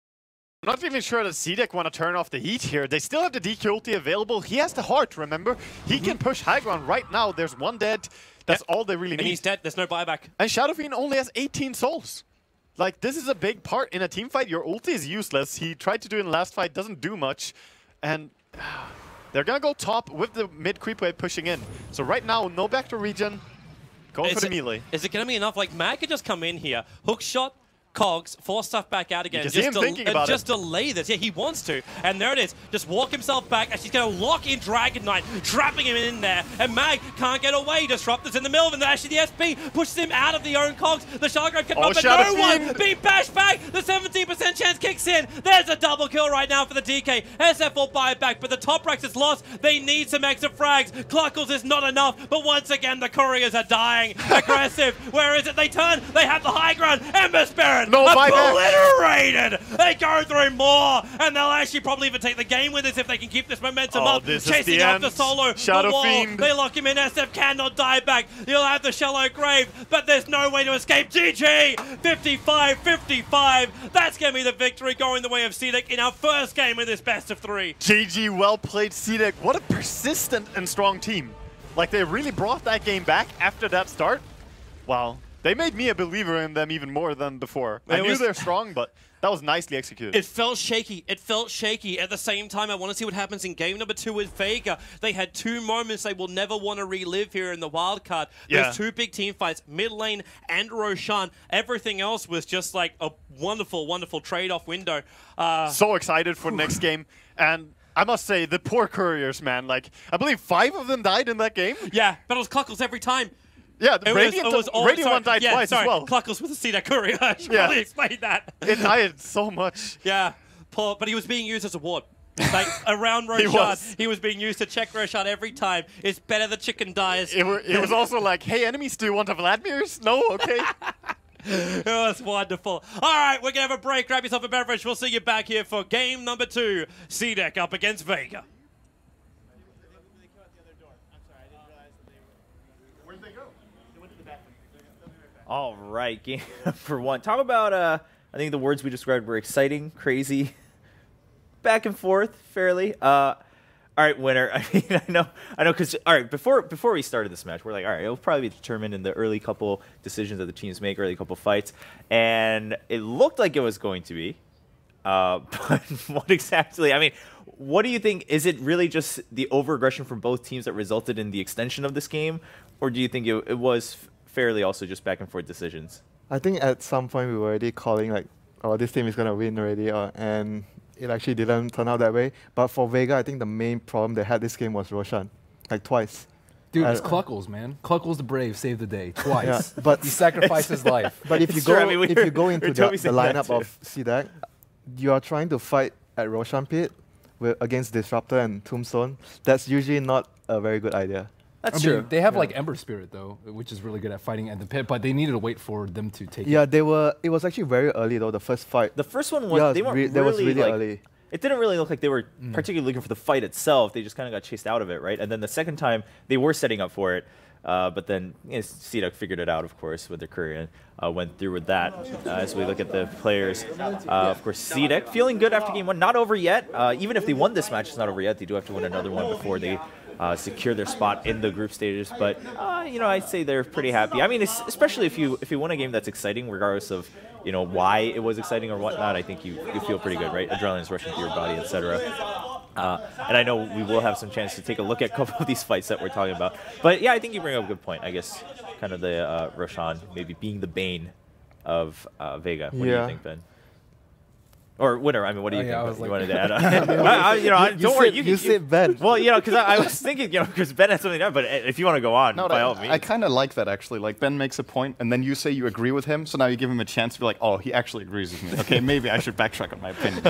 I'm not even sure that CDEC want to turn off the heat here. They still have the DQ ulti available. He has the heart, remember? He can push high ground right now. There's one dead. That's all they really need. And he's dead. There's no buyback. And Shadow Fiend only has 18 souls. Like, this is a big part in a team fight. Your ulti is useless. He tried to do it in the last fight, doesn't do much. And they're going to go top with the mid creep wave pushing in. So right now, no backdoor regen. Going for the melee. Is it going to be enough? Like, Mag could just come in here, hook shot, cogs, force stuff back out again. Just delay this. Yeah, he wants to. And there it is. Just walk himself back as she's going to lock in Dragon Knight, trapping him in there. And Mag can't get away. Disruptor's in the middle of it. And actually the SP pushes him out of the own cogs. The Shallow Grave can but no one being bashed back. The 17% chance kicks in. There's a double kill right now for the DK. SF will buy it back, but the top ranks is lost. They need some extra frags. Cluckles is not enough, but once again the couriers are dying. Aggressive. Where is it? They turn. They have the high ground. Ember Spirit. No obliterated! They go through more, and they'll actually probably even take the game with this if they can keep this momentum up. Chasing after Solo, Shadow the wall. Fiend. They lock him in. SF cannot die back. You'll have the Shallow Grave, but there's no way to escape. GG! 55-55. That's going to be the victory going the way of CDEC in our first game of this best of 3. GG, well played CDEC. What a persistent and strong team. Like, they really brought that game back after that start. Wow. They made me a believer in them even more than before. I knew they're strong, but that was nicely executed. It felt shaky. It felt shaky. At the same time, I want to see what happens in game number 2 with Vega. They had 2 moments they will never want to relive here in the wildcard. There's 2 big team fights, mid lane and Roshan. Everything else was just like a wonderful, wonderful trade-off window. So excited for the next game. And I must say, the poor couriers, man. Like, I believe 5 of them died in that game. Yeah, but it was Cluckles every time. Yeah, the Radiant one died twice as well. Cluckles with a CDEC courier. I should probably explain that. It died so much. Yeah, poor, but he was being used as a ward. Like, around Roshan, he was being used to check Roshan every time. It's better the chicken dies. It was also like, hey, enemies, do you want a Vladimir's? No? Okay. It was wonderful. All right, we're going to have a break. Grab yourself a beverage. We'll see you back here for game number 2. CDEC up against Vega. All right, game number 1. Talk about, I think the words we described were exciting, crazy, back and forth, fairly. All right, winner. I mean, I know, because, all right, before we started this match, we're like, all right, it'll probably be determined in the early couple decisions that the teams make, early couple fights, and it looked like it was going to be. But what exactly, I mean, what do you think? Is it really just the over-aggression from both teams that resulted in the extension of this game, or do you think it was fairly also just back and forth decisions? I think at some point we were already calling like, oh, this team is going to win already, and it actually didn't turn out that way. But for Vega, I think the main problem they had this game was Roshan, like twice. Dude, it's Cluckles, man. Cluckles the Brave saved the day twice. Yeah, but he sacrificed his life. But if you go into the lineup of CDEC, you are trying to fight at Roshan Pit against Disruptor and Tombstone. That's usually not a very good idea. That's true. They have like Ember Spirit though, which is really good at fighting at the pit, but they needed to wait for them to take it. Yeah, it was actually very early though, the first fight. The first one was, they weren't that was really like, early. It didn't really look like they were particularly looking for the fight itself. They just kind of got chased out of it, right? And then the second time, they were setting up for it. But then CDEC figured it out, of course, with their career and went through with that. As we look at the players, of course, CDEC feeling good after game 1. Not over yet. Even if they won this match, it's not over yet. They do have to win another one before they secure their spot in the group stages. But you know, I'd say they're pretty happy. I mean, especially if you win a game that's exciting, regardless of why it was exciting or whatnot. I think you feel pretty good, right? Adrenaline's rushing through your body, etc. And I know we will have some chance to take a look at a couple of these fights that we're talking about. But yeah, I think you bring up a good point. I guess kind of the Roshan maybe being the bane of Vega. What do you think, Ben? Or winner. I mean, what do you think? I was You like- wanted to add? Don't worry. You said Ben. Well, because I was thinking, because Ben had something there. But if you want to go on, No, by all means. I kind of like that actually. Like Ben makes a point, and then you say you agree with him, so now you give him a chance to be like, oh, he actually agrees with me. Okay, maybe I should backtrack on my opinion.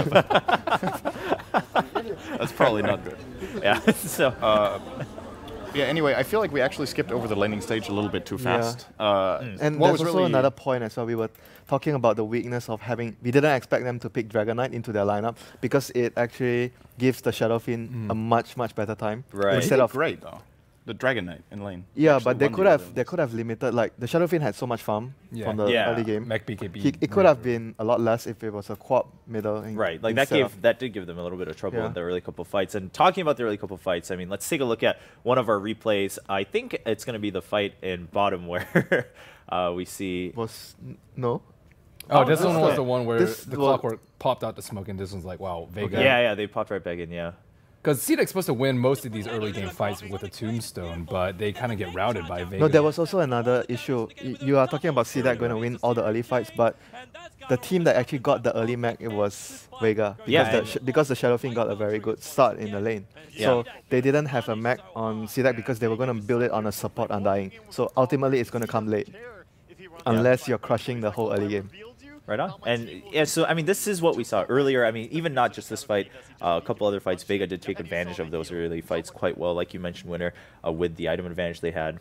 That's probably not good. Yeah. So. Yeah. Anyway, I feel like we actually skipped over the laning stage a little bit too fast. And what there's was also really another point as well. We were talking about the weakness of having. We didn't expect them to pick Dragon Knight into their lineup because it actually gives the Shadow Fiend a much better time. Right. He Instead did of great though. The Dragon Knight in lane. yeah, Actually but they won could the have other they could have limited, like the Shadow Fiend had so much farm from the Yeah. early game. Mech BKB. It could have been a lot less if it was a quad middle. Right, like instead of- that did give them a little bit of trouble Yeah. in the early couple fights. And talking about the early couple fights, I mean, let's take a look at one of our replays. I think it's going to be the fight in bottom where we see. No. Oh, this this one is was the- the one where this the was- clockwork popped out the smoke, and this one's like, wow, Vega. Yeah, they popped right back in. Yeah, Because CDEC's supposed to win most of these early game fights with a tombstone, but they kind of get routed by Vega. No, there was also another issue. You are talking about CDEC going to win all the early fights, but the team that actually got the early mech, it was Vega. Because, Yeah, because the Shadow Fiend got a very good start in the lane. So they didn't have a mech on CDEC because they were going to build it on a support Undying. So ultimately it's going to come late. Unless you're crushing the whole early game. right on. And yeah, so I mean, this is what we saw earlier. I mean, even not just this fight, a couple other fights, Vega did take advantage of those early fights quite well, like you mentioned, Winner, with the item advantage they had.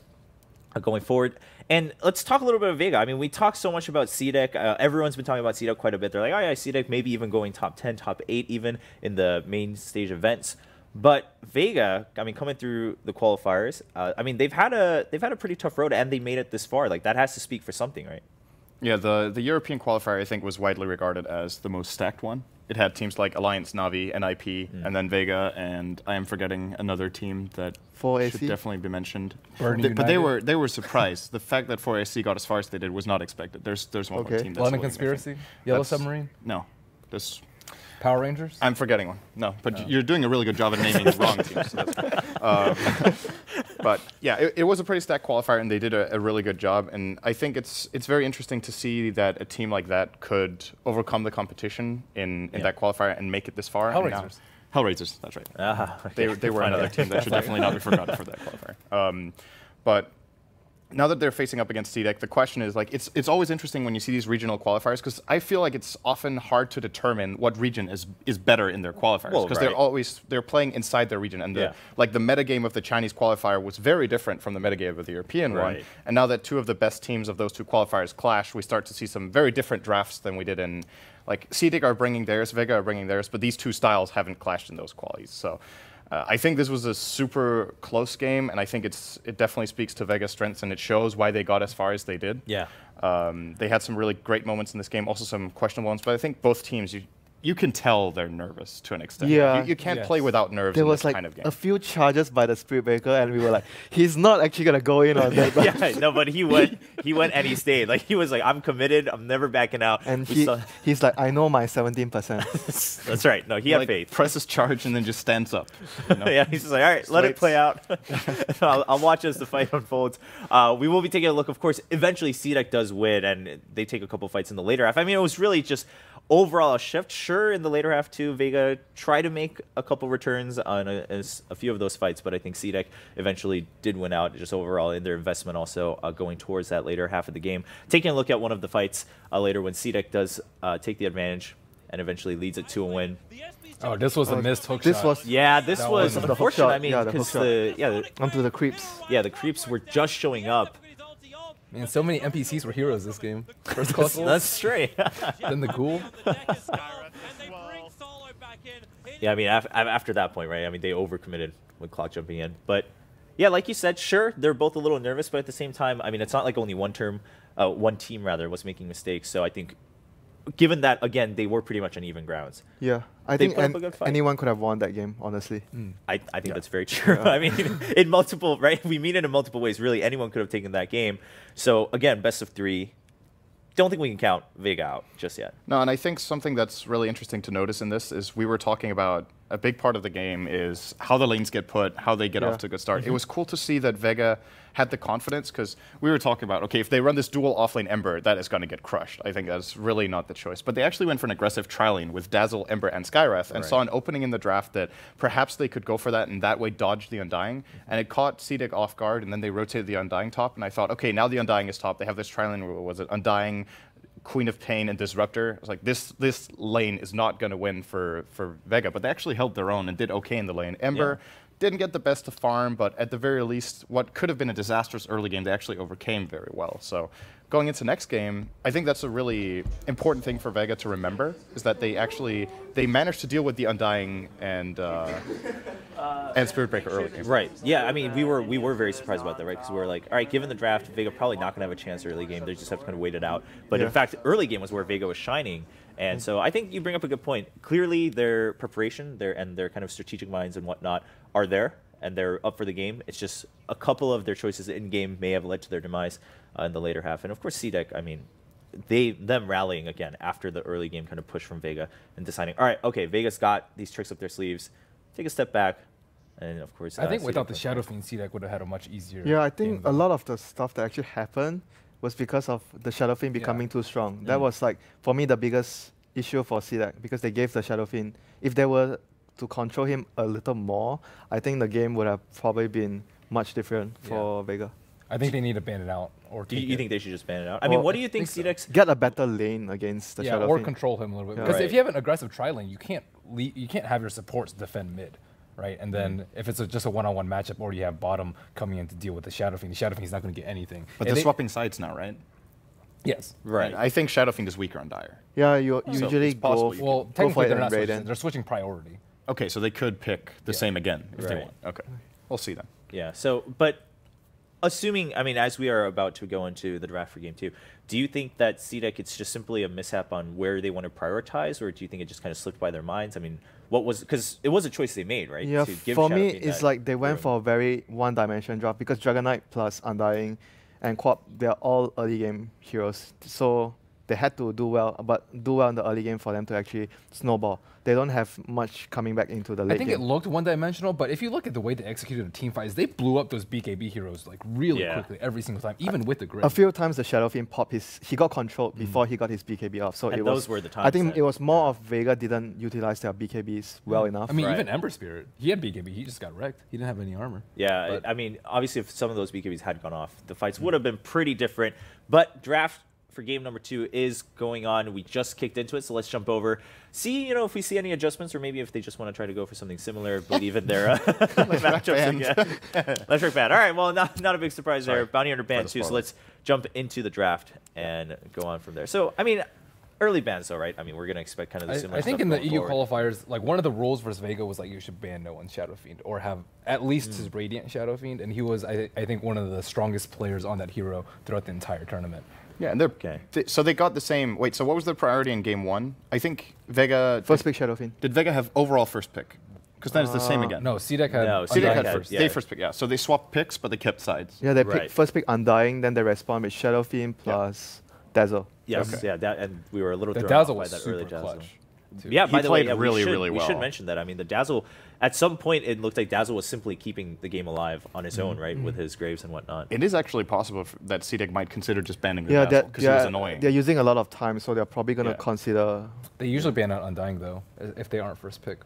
Going forward. And let's talk a little bit of Vega. I mean, we talked so much about CDEC. Everyone's been talking about CDEC quite a bit. They're like, oh yeah, CDEC maybe even going top 10, top 8 even in the main stage events. But Vega, I mean, coming through the qualifiers, I mean, they've had a pretty tough road, and they made it this far. Like, that has to speak for something, right? Yeah, the European qualifier I think was widely regarded as the most stacked one. It had teams like Alliance, Navi, NIP, and then Vega, and I am forgetting another team that 4AC? should definitely be mentioned. Burning But they United? were surprised. The fact that 4AC got as far as they did was not expected. There's one more Okay. team that's London looking, I think. Conspiracy? Yellow That's- Submarine? No, this. Power Rangers? I'm forgetting one. No, but you're doing a really good job at naming the wrong teams. So that's but yeah, it was a pretty stacked qualifier, and they did a really good job. And I think it's very interesting to see that a team like that could overcome the competition in that qualifier and make it this far. And now- Hellraisers. Hellraisers, that's right. Okay. They were another team that should definitely not be forgotten for that qualifier. But now that they're facing up against CDEC, the question is, like, it's always interesting when you see these regional qualifiers, because I feel like it's often hard to determine what region is better in their qualifiers, Well, because right. they're playing inside their region, and Yeah. the metagame of the Chinese qualifier was very different from the metagame of the European one. Right. And now that two of the best teams of those two qualifiers clash, we start to see some very different drafts than we did in, like, CDEC are bringing theirs, Vega are bringing theirs, but these two styles haven't clashed in those qualities. So. I think this was a super close game, and I think it definitely speaks to Vega's strengths, and it shows why they got as far as they did. Yeah. They had some really great moments in this game, also some questionable ones, but I think both teams, you can tell they're nervous to an extent. Yeah. You can't Yes. play without nerves There in was this like kind of game. a few charges by the Spirit Breaker, and we were like, he's not actually gonna go in on that. But Yeah, no, but he went and he stayed. Like, he was like, I'm committed, I'm never backing out. And We saw- he's like, I know my 17%. That's right. No, he had like, faith. presses charge and then just stands up. You know? Yeah, he's just like, all right, let it waits. play out. I'll watch as the fight unfolds. We will be taking a look. Of course, eventually CDEC does win, and they take a couple fights in the later half. I mean, it was really just overall a shift. Sure, in the later half too, Vega tried to make a couple returns on a few of those fights, but I think CDEC eventually did win out just overall in their investment also going towards that later half of the game. Taking a look at one of the fights later when CDEC does take the advantage and eventually leads it to a win. Oh, this was a missed hook this shot. was Yeah, this That was was the hook unfortunate. shot. I mean, Yeah, the hook because shot. onto the creeps. the creeps were just showing up. Man, so many NPCs were heroes this game. First Colossus, That's straight. then the Ghoul. Yeah, I mean, after that point, right? I mean, they overcommitted with clock jumping in. But yeah, like you said, sure, they're both a little nervous, but at the same time, I mean, it's not like only one team was making mistakes. So I think, given that, again, they were pretty much on even grounds. Yeah, I They think put up a good fight. anyone could have won that game, honestly. I think that's very true. I mean, in multiple, right? We mean it in multiple ways. Really, anyone could have taken that game. So again, best of 3. Don't think we can count Vega out just yet. No, and I think something that's really interesting to notice in this is we were talking about a big part of the game is how the lanes get put, how they get off to a good start. It was cool to see that Vega had the confidence, because we were talking about, okay, if they run this dual offlane Ember, that is going to get crushed. I think that's really not the choice. But they actually went for an aggressive tri-lane with Dazzle, Ember, and Skywrath, and saw an opening in the draft that perhaps they could go for that and that way dodge the Undying. And it caught CDEC off guard, and then they rotated the Undying top, and I thought, okay, now the Undying is top. They have this tri-lane, was it Undying, Queen of Pain, and Disruptor. I was like, this lane is not going to win for Vega, but they actually held their own and did okay in the lane. Ember didn't get the best to farm, but at the very least, what could have been a disastrous early game, they actually overcame very well. So going into next game, I think that's a really important thing for Vega to remember, is that they managed to deal with the Undying and Spirit Breaker early game. Right. Yeah. I mean, we were very surprised about that, right? Because we were like, all right, given the draft, Vega probably not going to have a chance early game. They just have to kind of wait it out. But in fact, early game was where Vega was shining. And so I think you bring up a good point. Clearly, their preparation, their kind of strategic minds and whatnot are there, and they're up for the game. It's just a couple of their choices in game may have led to their demise in the later half. And of course, CDEC, I mean, them rallying again after the early game kind of push from Vega and deciding, all right, okay, Vega's got these tricks up their sleeves. Take a step back. And of course, I think CDEC without the Shadow Fiend, CDEC would have had a much easier. Yeah, I think game a lot of the stuff that actually happened was because of the Shadow Fiend becoming too strong. That was like, for me, the biggest issue for CDEC, because they gave the Shadow Fiend. If they were to control him a little more, I think the game would have probably been much different for Vega. I think they need to ban it out. Or do you think they should just ban it out? I mean, what do you think CDEC's... Get a better lane against the Shadow or Fiend. control him a little bit. Yeah. Because if you have an aggressive tri-lane, you can't have your supports defend mid, right? And then if it's just a one-on-one matchup, or you have bottom coming in to deal with the Shadow Fiend is not going to get anything. But they're swapping sides now, right? Yes. Right. And I think Shadow Fiend is weaker on Dire. Yeah, you So usually it's possible go, you Well, go for technically it they're in not switching. Raiden. They're switching priority. Okay, so they could pick the same again if they want. Okay, we'll see then. Yeah, so, but assuming, I mean, as we are about to go into the draft for Game 2, do you think that CDEC, it's just simply a mishap on where they want to prioritize, or do you think it just kind of slipped by their minds? I mean, what was, because it was a choice they made, right? Yeah, to give for Shadow me, Fiend it's that like they went room. for a very one-dimension draft, because Dragon Knight plus Undying and Quap, they're all early game heroes. So they had to do well, but do well in the early game for them to actually snowball. They don't have much coming back into the late I think game. it looked one-dimensional, but if you look at the way they executed the team fights, they blew up those BKB heroes like really quickly every single time, even with the grid. A few times the Shadow Fiend popped he got controlled before he got his BKB off. So And it those was, were the I times think that- it was more of Vega didn't utilize their BKBs well enough. I mean, Right. even Ember Spirit, he had BKB, he just got wrecked. He didn't have any armor. Yeah, But- I mean, obviously, if some of those BKBs had gone off, the fights would have been pretty different. But draft for game number 2 is going on. We just kicked into it, so let's jump over. See, if we see any adjustments, or maybe if they just want to try to go for something similar, believe in their matchups again. Electric Band. All right, well, not a big surprise there. Bounty Hunter Band 2, so let's jump into the draft and go on from there. So, I mean, early bans though, right? I mean, we're going to expect kind of the similar I think stuff in the going EU forward. qualifiers, like one of the rules versus Vega was like you should ban no one's Shadow Fiend, or have at least his Radiant Shadow Fiend, and he was, I think, one of the strongest players on that hero throughout the entire tournament. Yeah, and they're Okay. so they got the same. Wait, so what was the priority in game 1? I think Vega First pick Shadow Fiend. Did Vega have overall first pick? Because then it's the same again. No, CDEC had. No, CDEC Undying had had- first. yeah. They first pick. Yeah, so they swapped picks, but they kept sides. Yeah, they Right. pick first pick Undying, then they respond with Shadow Fiend plus Dazzle. Yes, Okay. yeah, and we were a little The thrown Dazzle off by was that super early Dazzle. clutch. too. Yeah, He by the way, played yeah, really, we really should well. mention that. I mean, the Dazzle, at some point, it looked like Dazzle was simply keeping the game alive on his own, right, with his Graves and whatnot. It is actually possible that CDEC might consider just banning the Yeah, Dazzle because it was annoying. they're using a lot of time, so they're probably going to Yeah. consider. They usually ban out Undying though, if they aren't first pick.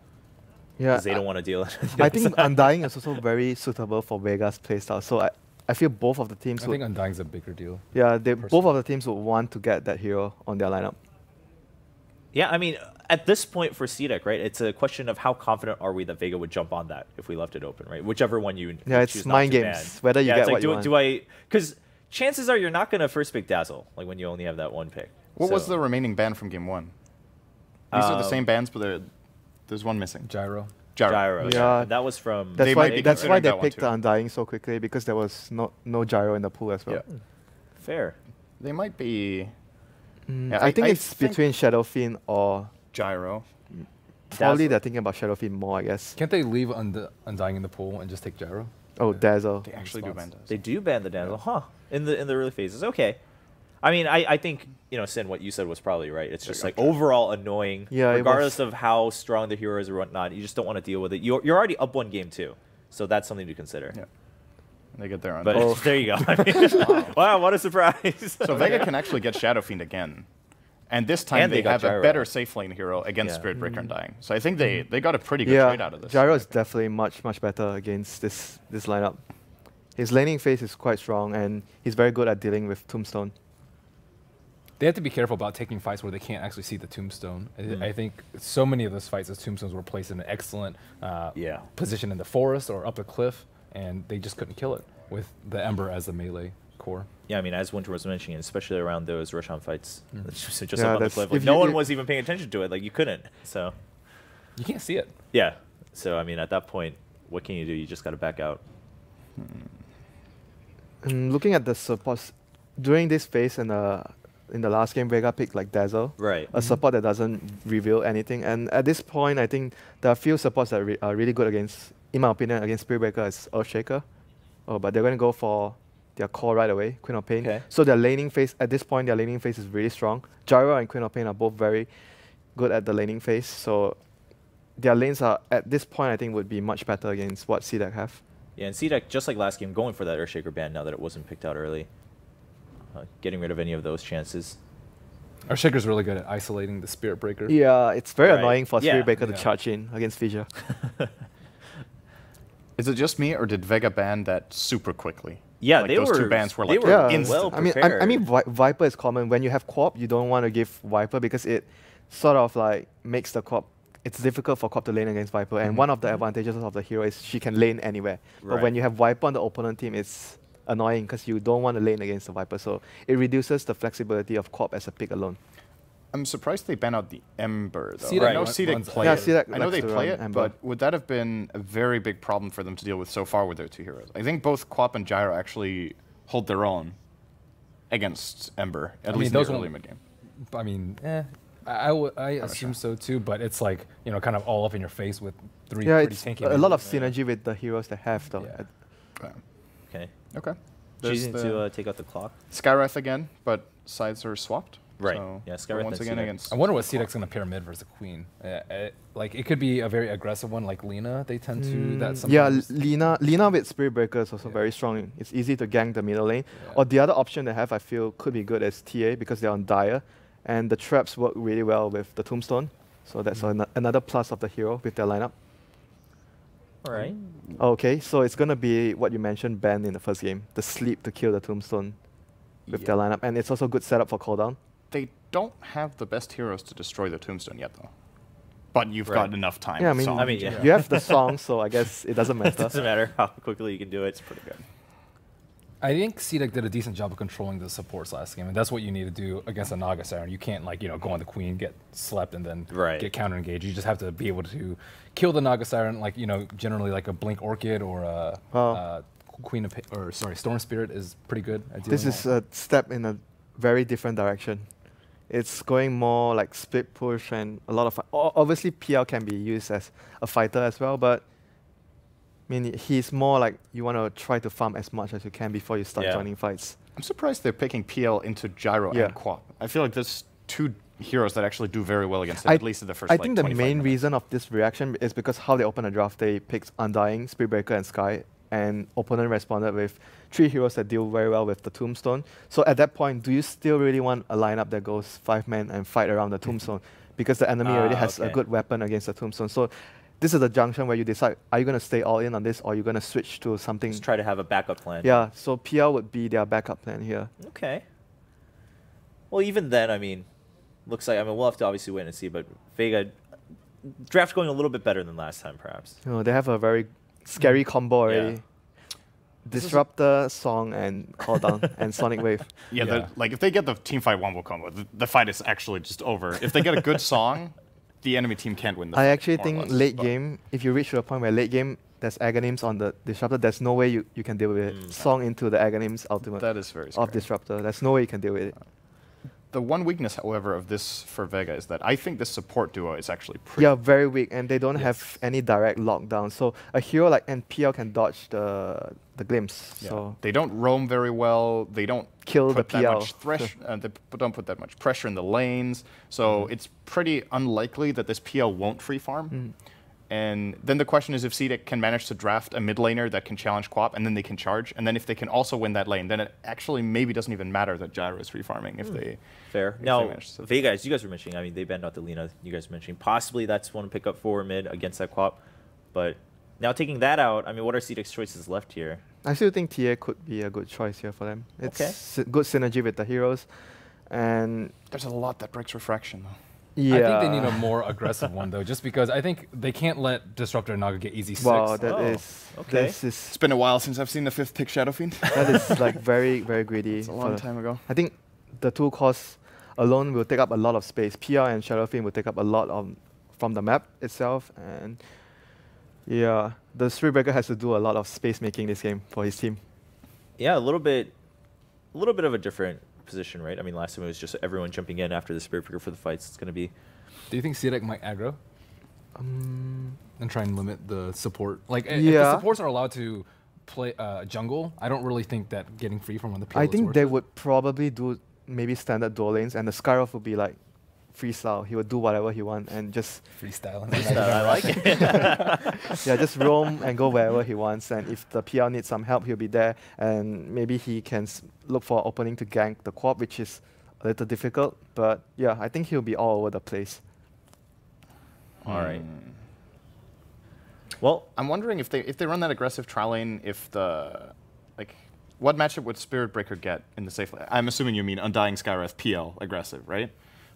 Yeah, Because they don't want to deal with I think Undying is also very suitable for Vega's playstyle. So I feel both of the teams I would, think Undying's a bigger deal. both of the teams would want to get that hero on their lineup. Yeah, I mean, at this point for CDEC, right, it's a question of how confident are we that Vega would jump on that if we left it open, right? Whichever one you Yeah, it's choose not mind to games, ban. whether you yeah, get it's like, what you want. do I... Because chances are you're not going to first pick Dazzle, like when you only have that one pick. What was So- the remaining ban from game 1? These are the same bans, but there's one missing. Gyro. Gyro? Yeah. And that was from... That's They why might be that's why considering they that one picked too. the Undying so quickly, because there was no gyro in the pool as well. Yeah. Fair. They might be Yeah, I think it's think between Shadow Fiend or Gyro. probably Dazzle. they're thinking about Shadow Fiend more, I guess. Can't they leave Undying in the pool and just take Gyro? Oh, Dazzle. They actually do spots. ban Dazzle. They do ban the Dazzle, huh? In the early phases. Okay. I mean, I think, Sin, what you said was probably right. It's just like Okay. overall annoying, Yeah, it regardless was. of how strong the hero is or whatnot. You just don't want to deal with it. You're already up one game too, so that's something to consider. Yeah. They get there on But time. there you go. I mean, wow, what a surprise! So Vega can actually get Shadow Fiend again. And this time And they they got have Gyro. a better safe lane hero against Yeah. Spirit Breaker and Dying. So I think they got a pretty good Yeah, trade out of this. Gyro is definitely much better against this lineup. His laning phase is quite strong, and he's very good at dealing with Tombstone. They have to be careful about taking fights where they can't actually see the tombstone. I think so many of those fights, the tombstones were placed in an excellent position in the forest or up a cliff, and they just couldn't kill it with the Ember as the melee core. Yeah, I mean, as Winter was mentioning, especially around those Roshan fights, just Yeah, up on the that's- cliff, like, if no you- one if- was even paying attention to it. Like, you couldn't. So, You can't see it. yeah. So, I mean, at that point, what can you do? You just got to back out. And looking at the supports, during this phase in the last game, Vega picked like Dazzle, Right. a support that doesn't reveal anything. And at this point, I think there are few supports that are really good against, in my opinion, against Spirit Breaker is Earthshaker. Oh, but they're going to go for their core right away, Queen of Pain. Okay. So their laning phase, at this point, their laning phase is really strong. Gyro and Queen of Pain are both very good at the laning phase. So their lanes are, at this point, I think would be much better against what CDEC have. Yeah, and CDEC, just like last game, going for that Earthshaker ban now that it wasn't picked out early. Getting rid of any of those chances. Our Shaker's really good at isolating the Spirit Breaker. Yeah, it's very Right. annoying for Yeah. Spirit Breaker to Yeah. charge in against Fissure. Is it just me, or did Vega ban that super quickly? Yeah, like they those were. two bans were they like were Yeah. instant. well I mean, prepared. Viper is common. When you have Corp, you don't want to give Viper because it sort of like makes the Corp. It's difficult for Corp to lane against Viper, and one of the advantages of the hero is she can lane anywhere. But when Right. you have Viper on the opponent team, it's annoying because you don't want to lane against the Viper, so it reduces the flexibility of Corp as a pick alone. I'm surprised they ban out the Ember, though. CDEC I know runs- CDEC runs play Yeah, it. CDEC I know likes they to play run it, Ember. but would that have been a very big problem for them to deal with so far with their two heroes? I think both Quap and Gyro actually hold their own against Ember, at I least mean, in those the early won't- mid game. I mean, I assume so too, but it's like, kind of all up in your face with three Yeah, pretty it's tanky a lot of lanes. synergy with the heroes they have, though. Yeah. Okay. Okay. There's Choosing to take out the clock. Skywrath again, but sides are swapped. Right. So Yeah, we're Skywrath once and again CDEC. against. I wonder what CDEC's going to pair mid versus Queen. Like, it could be a very aggressive one like Lina. They tend to that Yeah, sometimes. Lina with Spirit Breaker is also Yeah. very strong. It's easy to gank the middle lane. Yeah. Or the other option they have, I feel, could be good as TA because they're on Dire, and the traps work really well with the Tombstone. So that's another plus of the hero with their lineup. All right. Okay, so it's gonna be what you mentioned, ban in the first game, the sleep to kill the Tombstone with their lineup, and it's also good setup for cooldown. They don't have the best heroes to destroy the Tombstone yet, though. But you've Right. got enough time. Yeah, I with mean, Song. yeah. you have the song, so I guess it doesn't It matter. doesn't matter how quickly you can do it. It's pretty good. I think CDEC did a decent job of controlling the supports last game, and that's what you need to do against a Naga Siren. You can't go on the Queen, get slept, and then Right. get counter engaged. You just have to be able to kill the Naga Siren, generally like a Blink Orchid or a Queen of Storm Spirit is pretty good at dealing This with is that. a step in a very different direction. It's going more like split push and a lot of. Obviously, PL can be used as a fighter as well, but I mean, he's more like you want to try to farm as much as you can before you start Yeah. joining fights. I'm surprised they're picking PL into Gyro Yeah. and Quap. I feel like there's two heroes that actually do very well against it, at least in the first I like, think the 25 main minutes. reason of this reaction is because how they opened the draft, they picked Undying, Spirit Breaker, and Sky, and opponent responded with 3 heroes that deal very well with the Tombstone. So at that point, do you still really want a lineup that goes 5-man and fight around the Tombstone? Because the enemy already has a okay. good weapon against the Tombstone. So this is the junction where you decide, are you going to stay all in on this, or are you going to switch to something? Just try to have a backup plan. Yeah, so PL would be their backup plan here. Okay. Well, even then, I mean, looks like, we'll have to obviously wait and see, but Vega, draft going a little bit better than last time, perhaps. You know, they have a very scary combo already. Yeah. Disruptor, Song, and Cooldown, and Sonic Wave. Yeah, Yeah. like if they get the team fight wombo combo, the fight is actually just over. If they get a good song, the enemy team can't win the fight. I actually more or think less, late but- game, if you reach to a point where late game there's Aghanims on the Disruptor, there's no way you can deal with it. Song into the Aghanims ultimate That is very of scary. Disruptor. There's no way you can deal with it. The one weakness, however, of this for Vega is that I think this support duo is actually pretty. Yeah, very weak, and they don't have any direct lockdown. So a hero like NPL can dodge the glimpse. Yeah. So They don't roam very well. They don't Kill put the that PL. much they don't put that much pressure in the lanes. So it's pretty unlikely that this PL won't free farm. And then the question is if CDEC can manage to draft a mid laner that can challenge Quap, and then they can charge. And then if they can also win that lane, then it actually maybe doesn't even matter that Gyro is free farming if they. Fair. they Now, manage to- Vega, as you guys were mentioning, I mean, they banned out the Lina. You guys were mentioning possibly that's one to pick up for mid against that Quap. But now taking that out, I mean, what are CDEC's choices left here? I still think TA could be a good choice here for them. It's Okay. good synergy with the heroes, and There's a lot that breaks refraction, though. yeah. I think they need a more aggressive one though, just because I think they can't let Disruptor and Naga get easy 6. Wow, that Oh, is okay. this is It's been a while since I've seen the 5th pick Shadow Fiend. that is like very greedy. It's a for long the- time ago. I think the two cores alone will take up a lot of space. PR and Shadowfiend will take up a lot from the map itself, and yeah, the Spiritbreaker has to do a lot of space making this game for his team. Yeah, a little bit of a different position, right? I mean, last time it was just everyone jumping in after the Spirit Breaker for the fights. It's going to be... Do you think CDEC might aggro and try and limit the support? Like, if the Yeah. supports are allowed to play jungle, I don't really think that getting free from on the PL I is think worth they it. would probably do maybe standard dual lanes, and the Skyroth would be like freestyle. He would do whatever he wants and just freestyle. I like it. yeah, just roam and go wherever he wants. And if the PL needs some help, he'll be there. And maybe he can look for an opening to gank the Quap, which is a little difficult. But yeah, I think he'll be all over the place. All right. Well, I'm wondering if they run that aggressive trial lane, what matchup would Spirit Breaker get in the safe lane? I'm assuming you mean Undying Skywrath PL aggressive, right?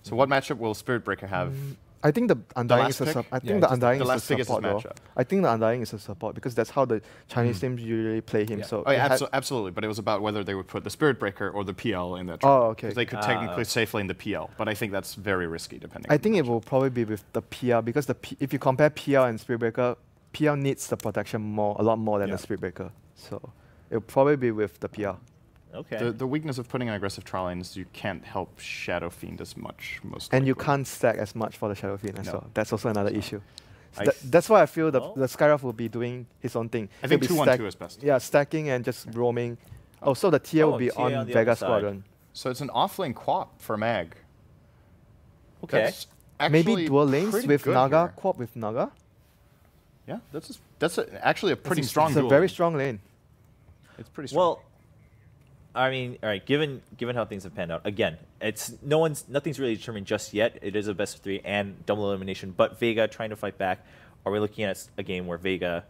So what matchup will Spirit Breaker have? I think the Undying last is a pick? I Yeah, think the just Undying the is last a pick is his support though. matchup. I think the Undying is a support because that's how the Chinese teams usually play him. Yeah. So Oh, yeah, it had- absolutely. But it was about whether they would put the Spirit Breaker or the PL in that Oh, trial. okay. 'Cause they could technically safe lane the PL, but I think that's very risky depending. I on the think it matchup. will probably be with the PL because if you compare PL and Spiritbreaker, PL needs the protection a lot more than Yeah. the Spiritbreaker. So it'll probably be with the PL. okay. The weakness of putting an aggressive trial lane is you can't help Shadow Fiend as much. Most And you likely. can't stack as much for the Shadowfiend as No. well. That's also another issue. So I that's why I feel Well- the Skyroth will be doing his own thing. I He'll think be 2-1-2 is best. Yeah, stacking and just roaming. Oh, so the TA will Oh, be TA on on the Vega other side. Squadron. So it's an offlane Quap for Mag. Okay. That's Maybe actually dual lanes pretty with good Naga, here. Quap with Naga. Yeah, actually a pretty strong It's a duel. very strong lane. It's pretty strong. Well, I mean, all right. Given how things have panned out, again, nothing's really determined just yet. It is a best of 3 and double elimination. But Vega trying to fight back. Are we looking at a game where Vega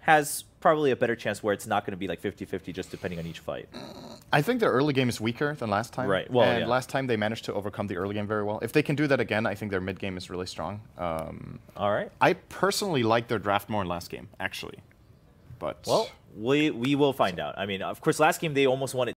has probably a better chance, where it's not going to be like 50-50, just depending on each fight? I think their early game is weaker than last time. Right, well, and yeah. last time they managed to overcome the early game very well. If they can do that again, I think their mid game is really strong. All right. I personally like their draft more in last game, actually. But Well, we will find out. I mean, of course, last game they almost won it